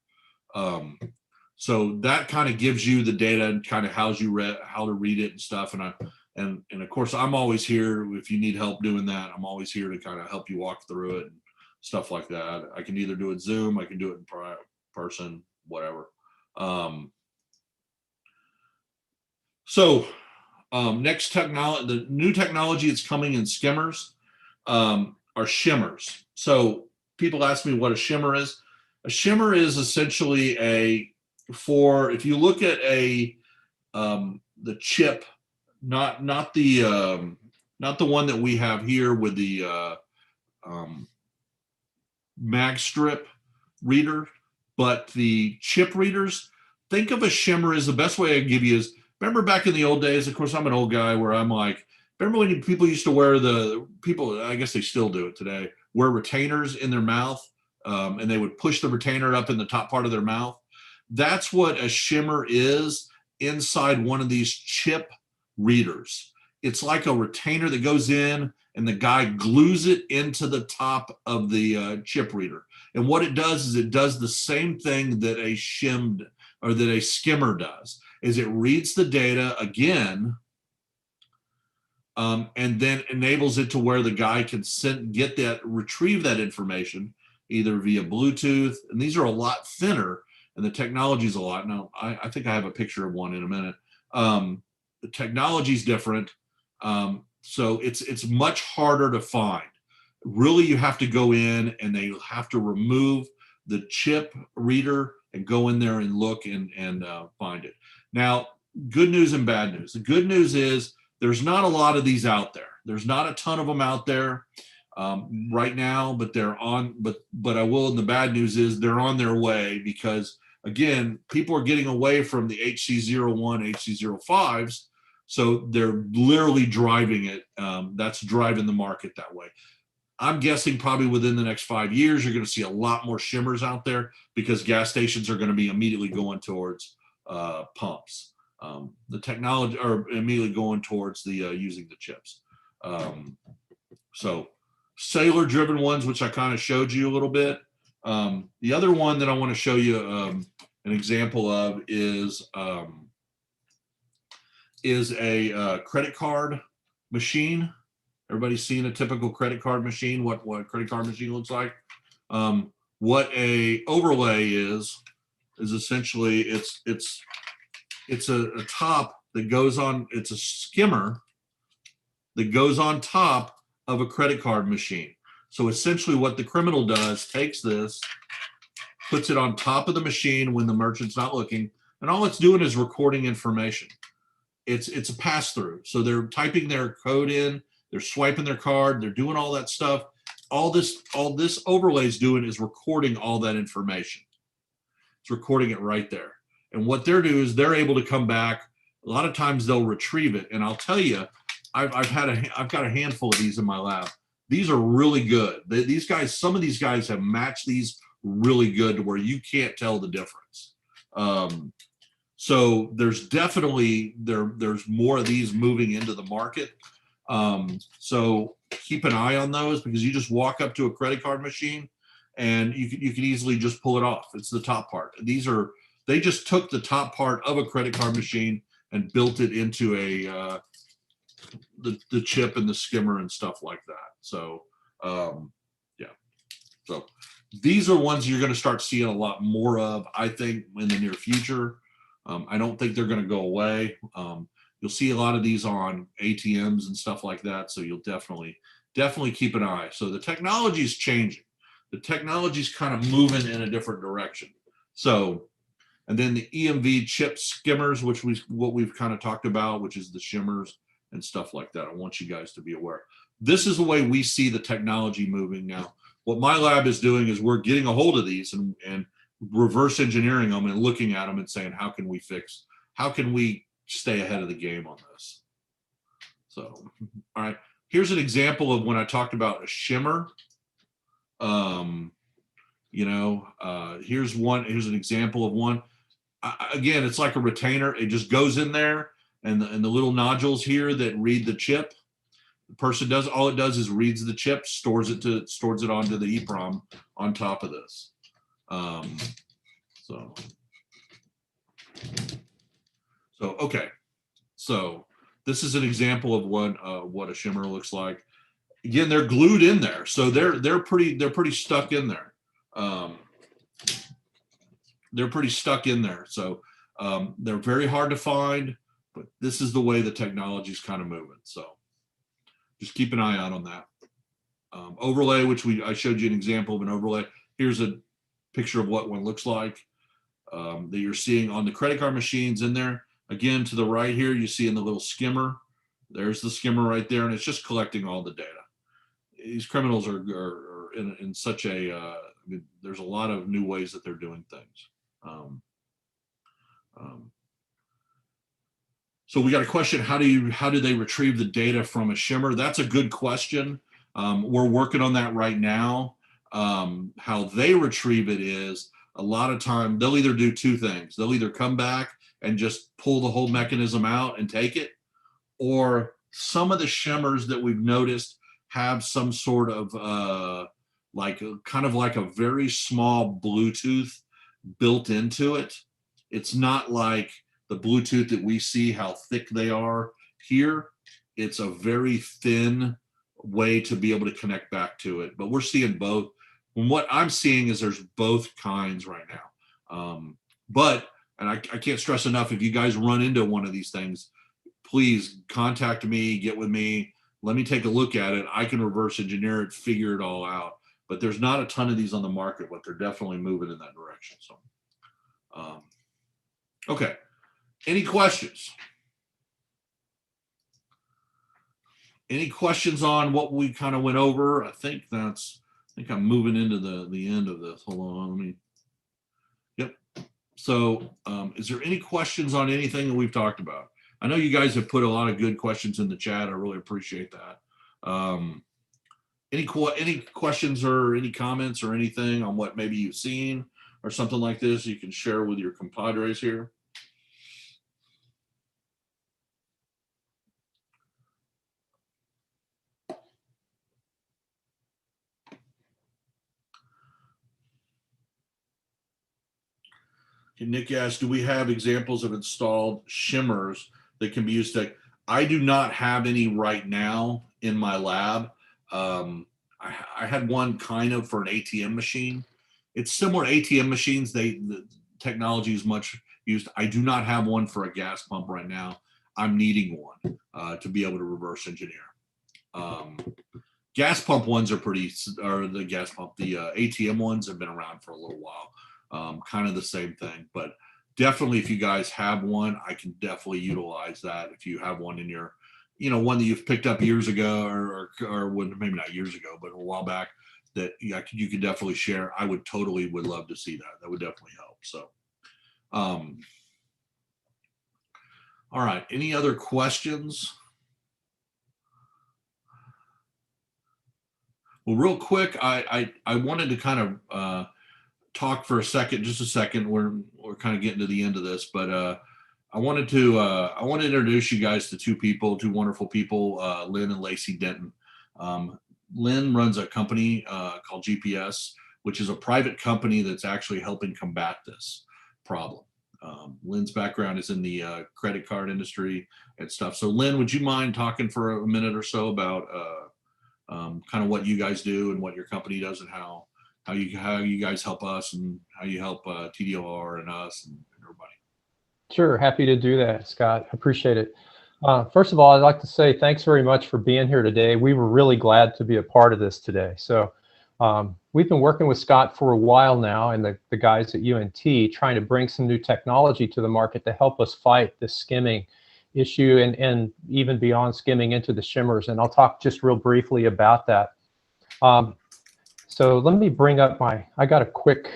So that kind of gives you the data and kind of how to read it and stuff. And of course, I'm always here if you need help doing that. I'm always here to kind of help you walk through it and stuff like that. I can either do it Zoom, I can do it in person, whatever. Next technology, the new technology that's coming in skimmers are shimmers. So people ask me what a shimmer is. A shimmer is essentially if you look at the chip, not the one that we have here with the mag strip reader, but the chip readers. Think of a shimmer as the best way I can give you is, remember back in the old days, of course, I'm an old guy where I'm like, remember when people used to wear I guess they still do it today, wear retainers in their mouth, and they would push the retainer up in the top part of their mouth. That's what a shimmer is inside one of these chip readers. It's like a retainer that goes in and the guy glues it into the top of the chip reader. And what it does is it does the same thing that a skimmer does, is it reads the data again, and then enables it to where the guy can retrieve that information either via Bluetooth. And these are a lot thinner and the technology is a lot. Now, I think I have a picture of one in a minute. The technology is different. So it's much harder to find. Really, you have to go in and they have to remove the chip reader and go in there and look and find it. Now, good news and bad news. The good news is there's not a lot of these out there. There's not a ton of them out there right now, but they're on. But I will. And the bad news is they're on their way because again, people are getting away from the HC01, HC05s. So they're literally driving it. That's driving the market that way. I'm guessing probably within the next 5 years, you're going to see a lot more shimmers out there because gas stations are going to be immediately going towards pumps. The technology are immediately going towards the using the chips. So cellular driven ones, which I kind of showed you a little bit. The other one that I want to show you an example of is a credit card machine. Everybody's seen a typical credit card machine, what a credit card machine looks like. What a overlay is is essentially it's a top that goes on. It's a skimmer that goes on top of a credit card machine. So essentially, what the criminal does takes this, puts it on top of the machine when the merchant's not looking, and all it's doing is recording information. It's a pass through. So they're typing their code in, they're swiping their card, they're doing all that stuff. All this overlay is doing is recording all that information. It's recording it right there. And what they're doing is they're able to come back. A lot of times they'll retrieve it. And I'll tell you, I've got a handful of these in my lab. These are really good. These guys, some of these guys have matched these really good to where you can't tell the difference. So there's definitely there's more of these moving into the market. So keep an eye on those, because you just walk up to a credit card machine and you can easily just pull it off. It's the top part. They just took the top part of a credit card machine and built it into a the chip and the skimmer and stuff like that. So yeah. So these are ones you're going to start seeing a lot more of, I think, in the near future. I don't think they're going to go away. You'll see a lot of these on ATMs and stuff like that. So you'll definitely keep an eye. So the technology is changing. The technology is kind of moving in a different direction. So, and then the EMV chip skimmers, what we've kind of talked about, which is the shimmers and stuff like that. I want you guys to be aware. This is the way we see the technology moving now. What my lab is doing is we're getting a hold of these and reverse engineering them and looking at them and saying, how can we stay ahead of the game on this? So, all right, here's an example of when I talked about a shimmer. Here's an example of one. Again, it's like a retainer. It just goes in there, and the little nodules here that read the chip. The person does, all it does is reads the chip, stores it onto the EEPROM on top of this. Okay. So this is an example of what a shimmer looks like. Again, they're glued in there, so they're pretty stuck in there. They're pretty stuck in there. So they're very hard to find, but this is the way the technology is kind of moving. So just keep an eye out on that. Overlay, which I showed you an example of an overlay. Here's a picture of what one looks like that you're seeing on the credit card machines in there. Again, to the right here, you see in the little skimmer, there's the skimmer right there, and it's just collecting all the data. These criminals are in such a, there's a lot of new ways that they're doing things. So we got a question, how do they retrieve the data from a shimmer? That's a good question. We're working on that right now. How they retrieve it is, a lot of time they'll either do two things. They'll either come back and just pull the whole mechanism out and take it, or some of the shimmers that we've noticed have some sort of kind of like a very small Bluetooth built into it. It's not like the Bluetooth that we see, how thick they are here. It's a very thin way to be able to connect back to it. But we're seeing both. And what I'm seeing is there's both kinds right now. And I can't stress enough, if you guys run into one of these things, please contact me, get with me. Let me take a look at it. I can reverse engineer it, figure it all out. But there's not a ton of these on the market, but they're definitely moving in that direction. So, okay. Any questions? Any questions on what we kind of went over? I think I'm moving into the end of this. Hold on, let me. Yep. So, is there any questions on anything that we've talked about? I know you guys have put a lot of good questions in the chat. I really appreciate that. Any questions or any comments or anything on what maybe you've seen or something like this you can share with your compadres here? Nick asked, do we have examples of installed shimmers that can be used to? I do not have any right now in my lab. I had one kind of for an ATM machine. It's similar to ATM machines. technology is much used. I do not have one for a gas pump right now. I'm needing one to be able to reverse engineer. Gas pump ones are the ATM ones have been around for a little while. Kind of the same thing, but definitely if you guys have one, I can definitely utilize that. If you have one in your, one that you've picked up years ago or maybe not years ago, but a while back that you could definitely share. I would love to see that. That would definitely help. So, all right. Any other questions? Well, real quick, I wanted to kind of talk for just a second. We're kind of getting to the end of this, but I wanted to introduce you guys to two wonderful people, Lynn and Lacey Denton. Lynn runs a company called GPS, which is a private company that's actually helping combat this problem. Lynn's background is in the credit card industry and stuff. So Lynn, would you mind talking for a minute or so about kind of what you guys do and what your company does and how you guys help us and how you help TDOR and us and everybody? Sure, happy to do that, Scott. Appreciate it. First of all, I'd like to say thanks very much for being here today. We were really glad to be a part of this today. So we've been working with Scott for a while now and the guys at UNT trying to bring some new technology to the market to help us fight this skimming issue and even beyond skimming into the shimmers. And I'll talk just real briefly about that. So let me bring up I got a quick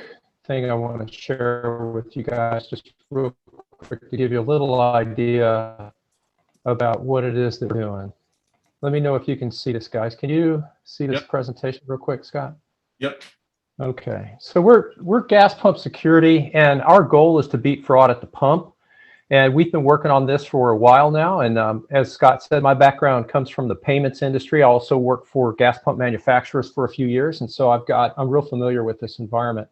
thing I want to share with you guys just real quick to give you a little idea about what it is that we're doing. Let me know if you can see this, guys. Can you see this presentation real quick, Scott? Yep. Okay, so we're gas pump security, and our goal is to beat fraud at the pump. And we've been working on this for a while now. And as Scott said, my background comes from the payments industry. I also worked for gas pump manufacturers for a few years, and so I'm real familiar with this environment.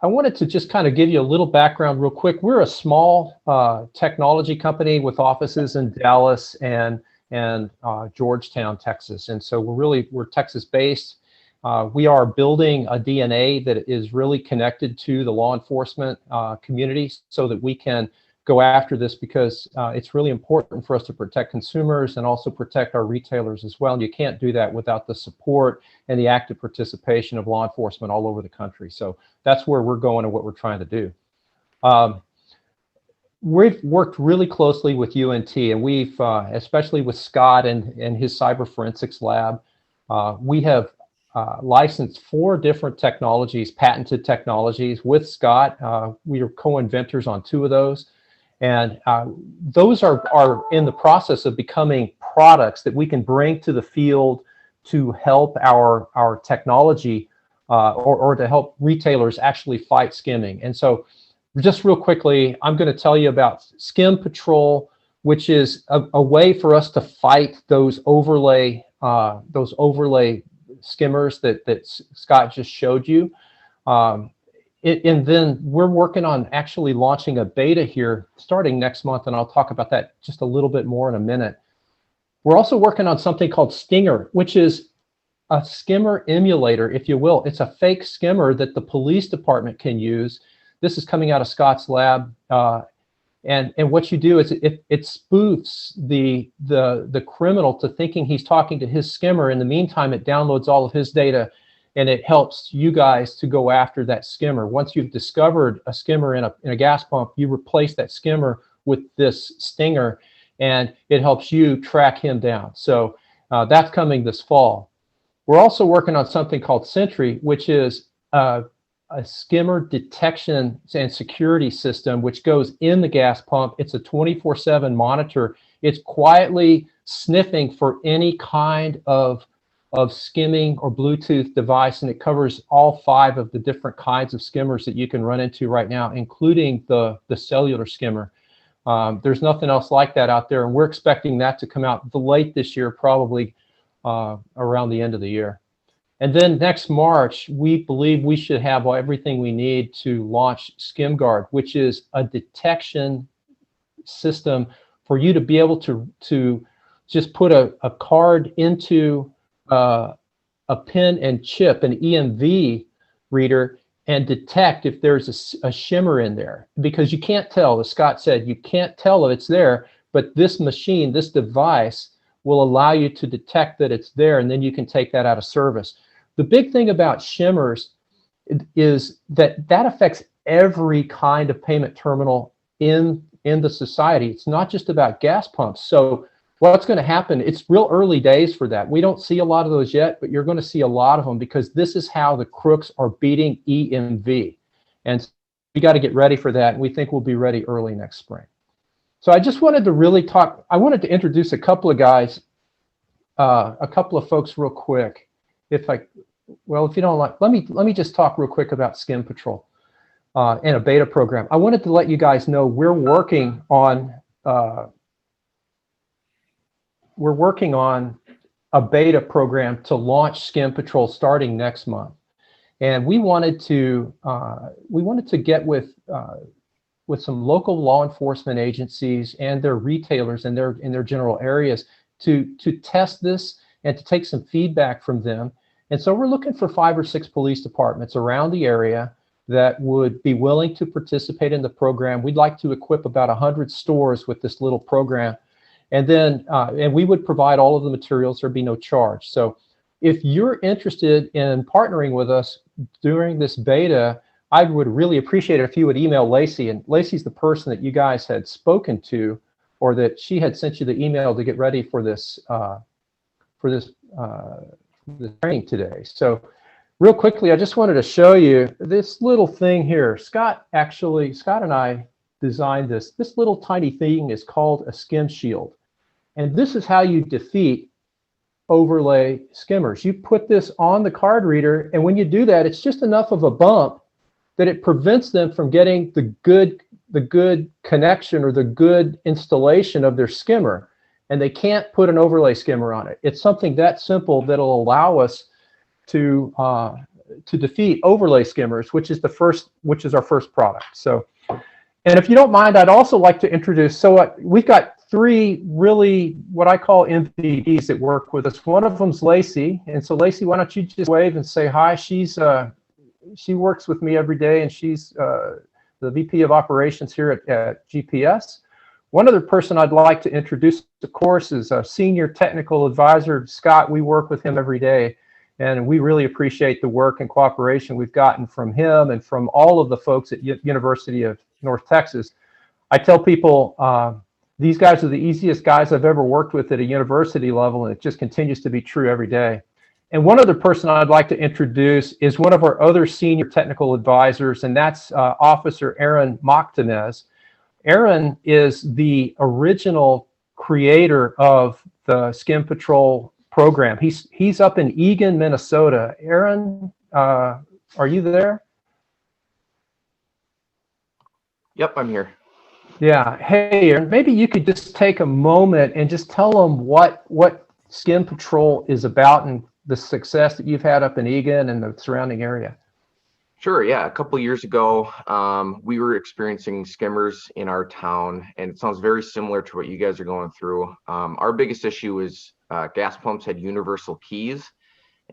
I wanted to just kind of give you a little background real quick. We're a small technology company with offices in Dallas and Georgetown, Texas. And so we're Texas-based. We are building a DNA that is really connected to the law enforcement community so that we can go after this because it's really important for us to protect consumers and also protect our retailers as well. And you can't do that without the support and the active participation of law enforcement all over the country. So that's where we're going and what we're trying to do. We've worked really closely with UNT, and we've, especially with Scott and his cyber forensics lab, we have licensed 4 different technologies, patented technologies with Scott. We are co-inventors on 2 of those. And those are in the process of becoming products that we can bring to the field to help our technology or to help retailers actually fight skimming. And so just real quickly, I'm going to tell you about SkimPatrol, which is a way for us to fight those overlay skimmers that Scott just showed you. And then we're working on actually launching a beta here starting next month, and I'll talk about that just a little bit more in a minute. We're also working on something called Stinger, which is a skimmer emulator, if you will. It's a fake skimmer that the police department can use. This is coming out of Scott's lab. And what you do is it spoofs the criminal to thinking he's talking to his skimmer. In the meantime, it downloads all of his data, and it helps you guys to go after that skimmer. Once you've discovered a skimmer in a gas pump, you replace that skimmer with this Stinger, and it helps you track him down. So that's coming this fall. We're also working on something called Sentry, which is a skimmer detection and security system which goes in the gas pump. It's a 24/7 monitor. It's quietly sniffing for any kind of skimming or Bluetooth device, and it covers all 5 of the different kinds of skimmers that you can run into right now, including the cellular skimmer. There's nothing else like that out there, and we're expecting that to come out late this year, probably around the end of the year. And then next March, we believe we should have everything we need to launch SkimGuard, which is a detection system for you to be able to just put a card into a pen and chip, an EMV reader, and detect if there's a shimmer in there, because you can't tell, as Scott said, you can't tell if it's there, but this machine, this device will allow you to detect that it's there, and then you can take that out of service. The big thing about shimmers is that that affects every kind of payment terminal in the society. It's not just about gas pumps. So what's going to happen, it's real early days for that. We don't see a lot of those yet, but you're going to see a lot of them, because this is how the crooks are beating EMV. And we got to get ready for that. And we think we'll be ready early next spring. So I just wanted to really talk, I wanted to introduce a couple of guys, a couple of folks real quick. If you don't like, let me just talk real quick about SkimPatrol and a beta program. I wanted to let you guys know we're working on a beta program to launch SkimPatrol starting next month, and we wanted to get with some local law enforcement agencies and their retailers in their general areas to test this and to take some feedback from them. And so we're looking for 5 or 6 police departments around the area that would be willing to participate in the program. We'd like to equip about 100 stores with this little program. And then, and we would provide all of the materials. There'd be no charge. So if you're interested in partnering with us during this beta, I would really appreciate it if you would email Lacey. And Lacey's the person that you guys had spoken to, or that she had sent you the email to get ready for this training today. So real quickly, I just wanted to show you this little thing here. Scott and I designed this. This little tiny thing is called a skim shield. And this is how you defeat overlay skimmers. You put this on the card reader, and when you do that, it's just enough of a bump that it prevents them from getting the good connection or the good installation of their skimmer. And they can't put an overlay skimmer on it. It's something that simple that'll allow us to defeat overlay skimmers, which is our first product. So, and if you don't mind, I'd also like to introduce. So we've got 3 really what I call MVPs that work with us. One of them's Lacey, and so Lacey, why don't you just wave and say hi? She works with me every day, and she's the VP of operations here at GPS. One other person I'd like to introduce, of course, is a senior technical advisor, Scott. We work with him every day, and we really appreciate the work and cooperation we've gotten from him and from all of the folks at University of North Texas. I tell people these guys are the easiest guys I've ever worked with at a university level, and it just continues to be true every day. And one other person I'd like to introduce is one of our other senior technical advisors, and that's Officer Aaron Moctanez. Aaron is the original creator of the SkimPatrol program. He's up in Eagan, Minnesota. Aaron, are you there? Yep, I'm here. Yeah. Hey, Aaron, maybe you could just take a moment and just tell them what SkimPatrol is about and the success that you've had up in Eagan and the surrounding area. Sure, yeah. A couple years ago, we were experiencing skimmers in our town, and it sounds very similar to what you guys are going through. Our biggest issue is gas pumps had universal keys,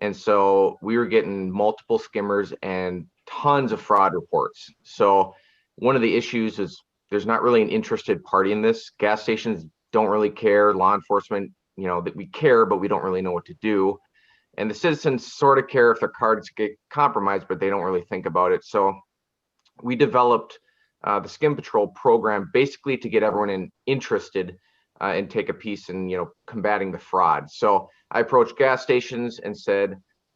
and so we were getting multiple skimmers and tons of fraud reports. So one of the issues is there's not really an interested party in this. Gas stations don't really care. Law enforcement, that we care, but we don't really know what to do. And the citizens sort of care if their cards get compromised, but they don't really think about it. So we developed the SkimPatrol program basically to get everyone interested and take a piece in, combating the fraud. So I approached gas stations and said,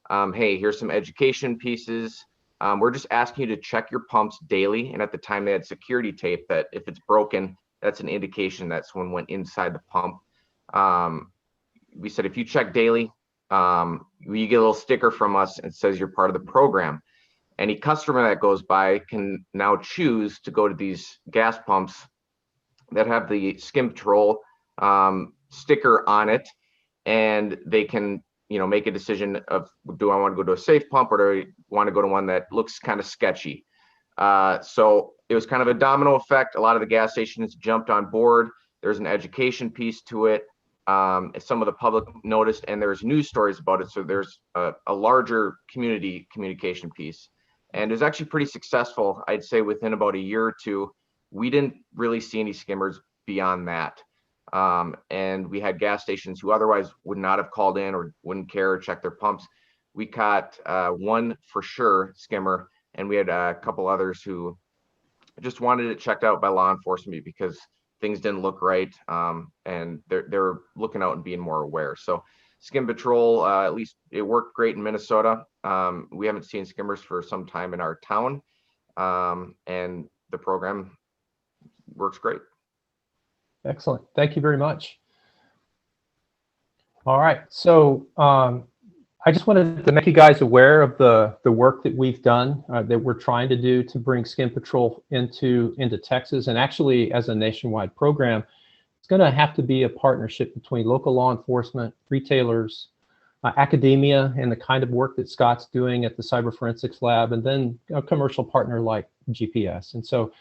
hey, here's some education pieces. We're just asking you to check your pumps daily. And at the time they had security tape that if it's broken, that's an indication that someone went inside the pump. We said, if you check daily, you get a little sticker from us and says you're part of the program. Any customer that goes by can now choose to go to these gas pumps that have the SkimPatrol sticker on it, and they can make a decision of, do I want to go to a safe pump, or do I want to go to one that looks kind of sketchy? So it was kind of a domino effect. A lot of the gas stations jumped on board. There's an education piece to it. Some of the public noticed, and there's news stories about it. So there's a larger community communication piece. and it was actually pretty successful. I'd say within about a year or two, we didn't really see any skimmers beyond that. And we had gas stations who otherwise would not have called in or wouldn't care or check their pumps. We caught one for sure skimmer, and we had a couple others who just wanted it checked out by law enforcement because things didn't look right, and they're looking out and being more aware. So SkimPatrol, at least it worked great in Minnesota. We haven't seen skimmers for some time in our town, and the program works great. Excellent. Thank you very much. All right. So I just wanted to make you guys aware of the work that we've done, that we're trying to do to bring SkimPatrol into Texas. And actually, as a nationwide program, it's going to have to be a partnership between local law enforcement, retailers, academia, and the kind of work that Scott's doing at the Cyber Forensics Lab, and then a commercial partner like GPS. And so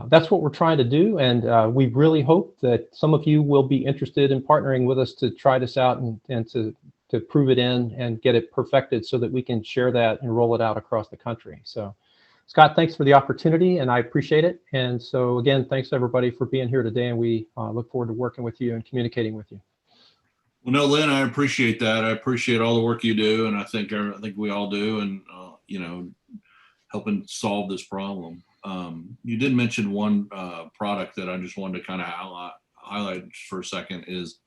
that's what we're trying to do, and we really hope that some of you will be interested in partnering with us to try this out and to prove it in and get it perfected so that we can share that and roll it out across the country. So Scott, thanks for the opportunity, and I appreciate it. And so again, thanks everybody for being here today, and we look forward to working with you and communicating with you. Well, no, Lynn, I appreciate that. I appreciate all the work you do, and I think we all do, and you know, helping solve this problem. You did mention one product that I just wanted to kind of highlight for a second is,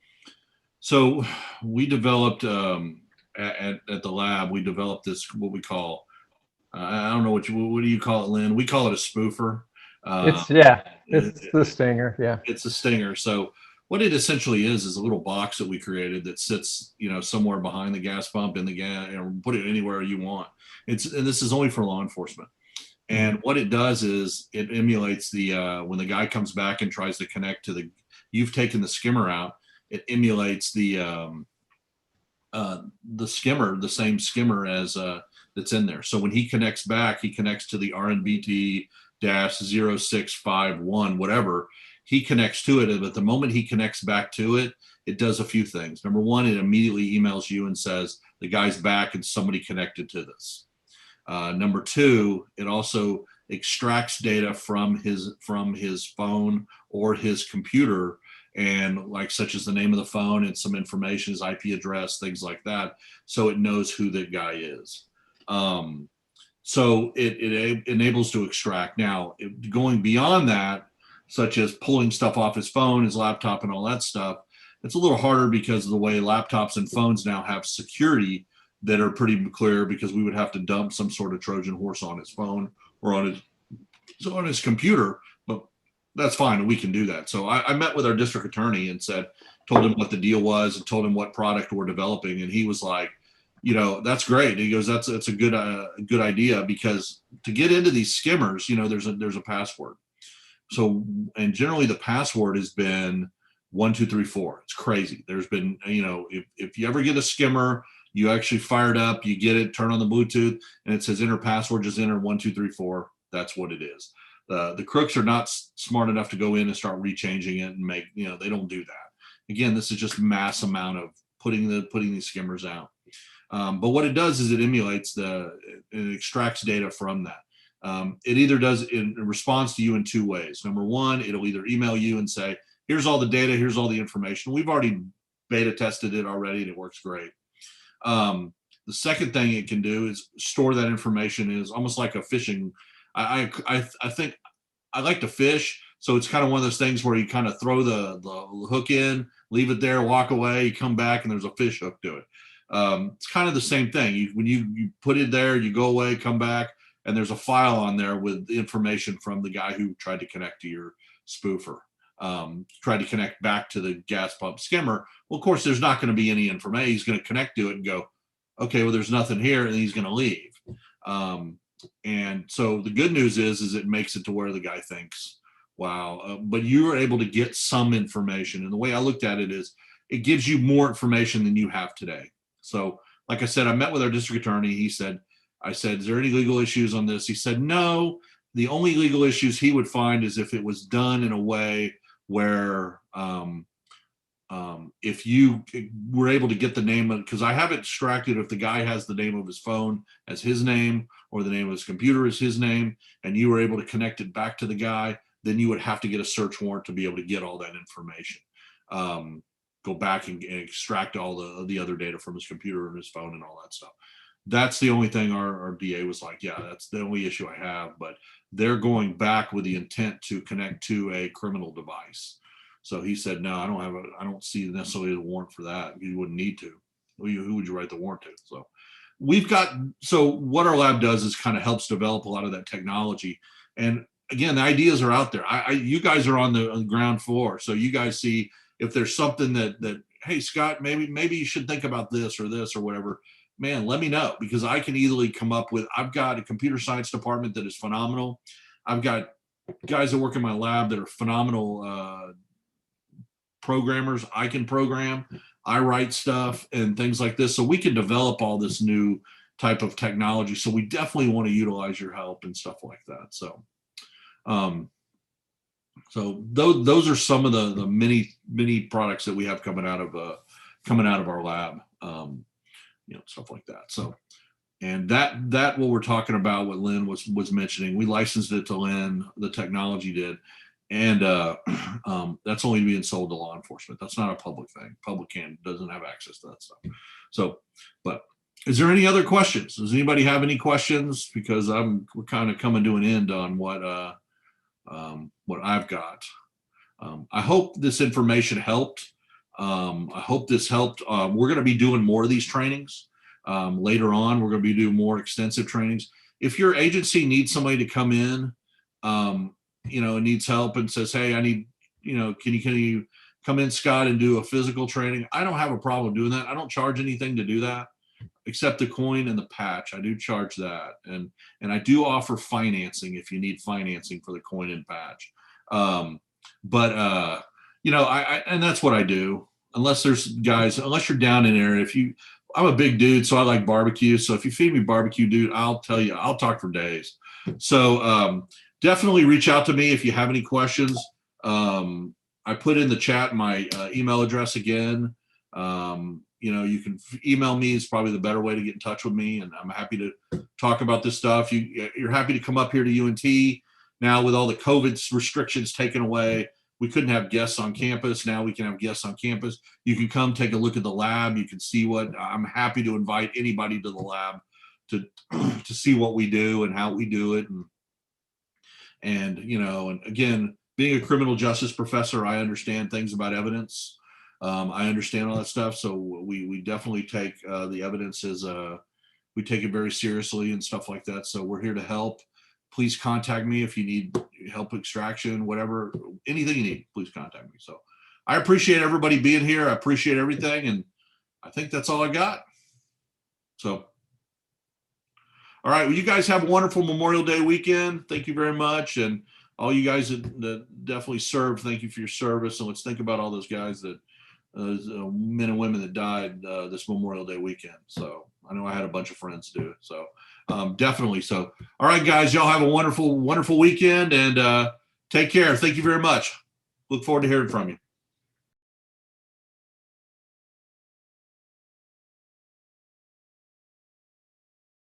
so we developed at the lab, we developed this, what we call, I don't know what do you call it, Lynn? We call it a spoofer. It's the stinger. Yeah. It's a stinger. So what it essentially is a little box that we created that sits, you know, somewhere behind the gas pump in the gas, and put it anywhere you want. And this is only for law enforcement. And what it does is it emulates the when the guy comes back and tries to connect to you've taken the skimmer out, it emulates the skimmer, the same skimmer as that's in there. So when he connects back, he connects to the RNBT-0651, whatever. He connects to it, but the moment he connects back to it, it does a few things. Number one, it immediately emails you and says the guy's back and somebody connected to this. Number two, it also extracts data from his phone or his computer, and like such as the name of the phone and some information, his IP address, things like that, so it knows who the guy is. So it enables to extract. Now, going beyond that, such as pulling stuff off his phone, his laptop, and all that stuff, it's a little harder because of the way laptops and phones now have security that are pretty clear, because we would have to dump some sort of Trojan horse on his phone or on his computer, but that's fine. We can do that. So I met with our district attorney and told him what the deal was and told him what product we're developing. And he was like, you know, that's great. He goes, that's a good idea, because to get into these skimmers, you know, there's a password. So, and generally the password has been 1, 2, 3, 4. It's crazy. There's been, you know, if you ever get a skimmer, you actually fire it up, you get it, turn on the Bluetooth, and it says enter password, just enter 1, 2, 3, 4. That's what it is. The crooks are not smart enough to go in and start rechanging it and make, you know, they don't do that. Again, this is just mass amount of putting these skimmers out. But what it does is it emulates it extracts data from that. It responds to you in two ways. Number one, it'll either email you and say, here's all the data, here's all the information. We've already beta tested it already and it works great. The second thing it can do is store that information. Is almost like a fishing. I think I like to fish, so it's kind of one of those things where you kind of throw the hook in, leave it there, walk away, you come back, and there's a fish hook to it. It's kind of the same thing. When you put it there, you go away, come back, and there's a file on there with information from the guy who tried to connect to your spoofer. Tried to connect back to the gas pump skimmer. Well, of course, there's not going to be any information. He's going to connect to it and go, okay, well, there's nothing here, and he's going to leave. And so the good news is it makes it to where the guy thinks, wow, but you are able to get some information. And the way I looked at it is it gives you more information than you have today. So like I said, I met with our district attorney. I said, is there any legal issues on this? He said, no. The only legal issues he would find is if it was done in a way where if you were able to get the name of, because I have it extracted if the guy has the name of his phone as his name or the name of his computer as his name, and you were able to connect it back to the guy, then you would have to get a search warrant to be able to get all that information. Go back and extract all the other data from his computer and his phone and all that stuff. That's the only thing our DA was like, yeah, that's the only issue I have. But they're going back with the intent to connect to a criminal device. So he said, no, I don't see necessarily a warrant for that. You wouldn't need to. Who would you write the warrant to? So what our lab does is kind of helps develop a lot of that technology. And again, the ideas are out there. You guys are on the ground floor. So you guys see if there's something that, hey, Scott, maybe you should think about this or whatever, man, let me know, because I can easily come up with, I've got a computer science department that is phenomenal. I've got guys that work in my lab that are phenomenal programmers. I can program, I write stuff and things like this. So we can develop all this new type of technology. So we definitely want to utilize your help and stuff like that. So, so those are some of the many products that we have coming out of our lab, stuff like that. So, and that what we're talking about, what Lynn was mentioning, we licensed it to Lynn, the technology did, and that's only being sold to law enforcement. That's not a public thing. Public doesn't have access to that stuff. So, but is there any other questions? Does anybody have any questions? Because we're kind of coming to an end on what I've got. I hope this information helped. I hope this helped. We're going to be doing more of these trainings later on. We're going to be doing more extensive trainings. If your agency needs somebody to come in, and needs help and says, hey, I need, can you come in, Scott, and do a physical training? I don't have a problem doing that. I don't charge anything to do that except the coin and the patch. I do charge that. And I do offer financing if you need financing for the coin and patch. And that's what I do. Unless you're down in there, I'm a big dude, so I like barbecue. So if you feed me barbecue, dude, I'll tell you, I'll talk for days. So definitely reach out to me if you have any questions. I put in the chat my email address again. You can email me is probably the better way to get in touch with me, and I'm happy to talk about this stuff. You're happy to come up here to UNT. Now with all the COVID restrictions taken away, we couldn't have guests on campus. Now we can have guests on campus. You can come take a look at the lab. You can see I'm happy to invite anybody to the lab to see what we do and how we do it. And again, being a criminal justice professor, I understand things about evidence. I understand all that stuff. So we definitely take the evidence we take it very seriously and stuff like that. So we're here to help. Please contact me if you need help extraction, whatever, anything you need, please contact me. So I appreciate everybody being here. I appreciate everything. And I think that's all I got. So, all right. Well, you guys have a wonderful Memorial Day weekend. Thank you very much. And all you guys that definitely served, thank you for your service. And let's think about all those guys men and women that died this Memorial Day weekend. So I know I had a bunch of friends do it. So definitely. So, all right, guys, y'all have a wonderful, wonderful weekend and take care. Thank you very much. Look forward to hearing from you.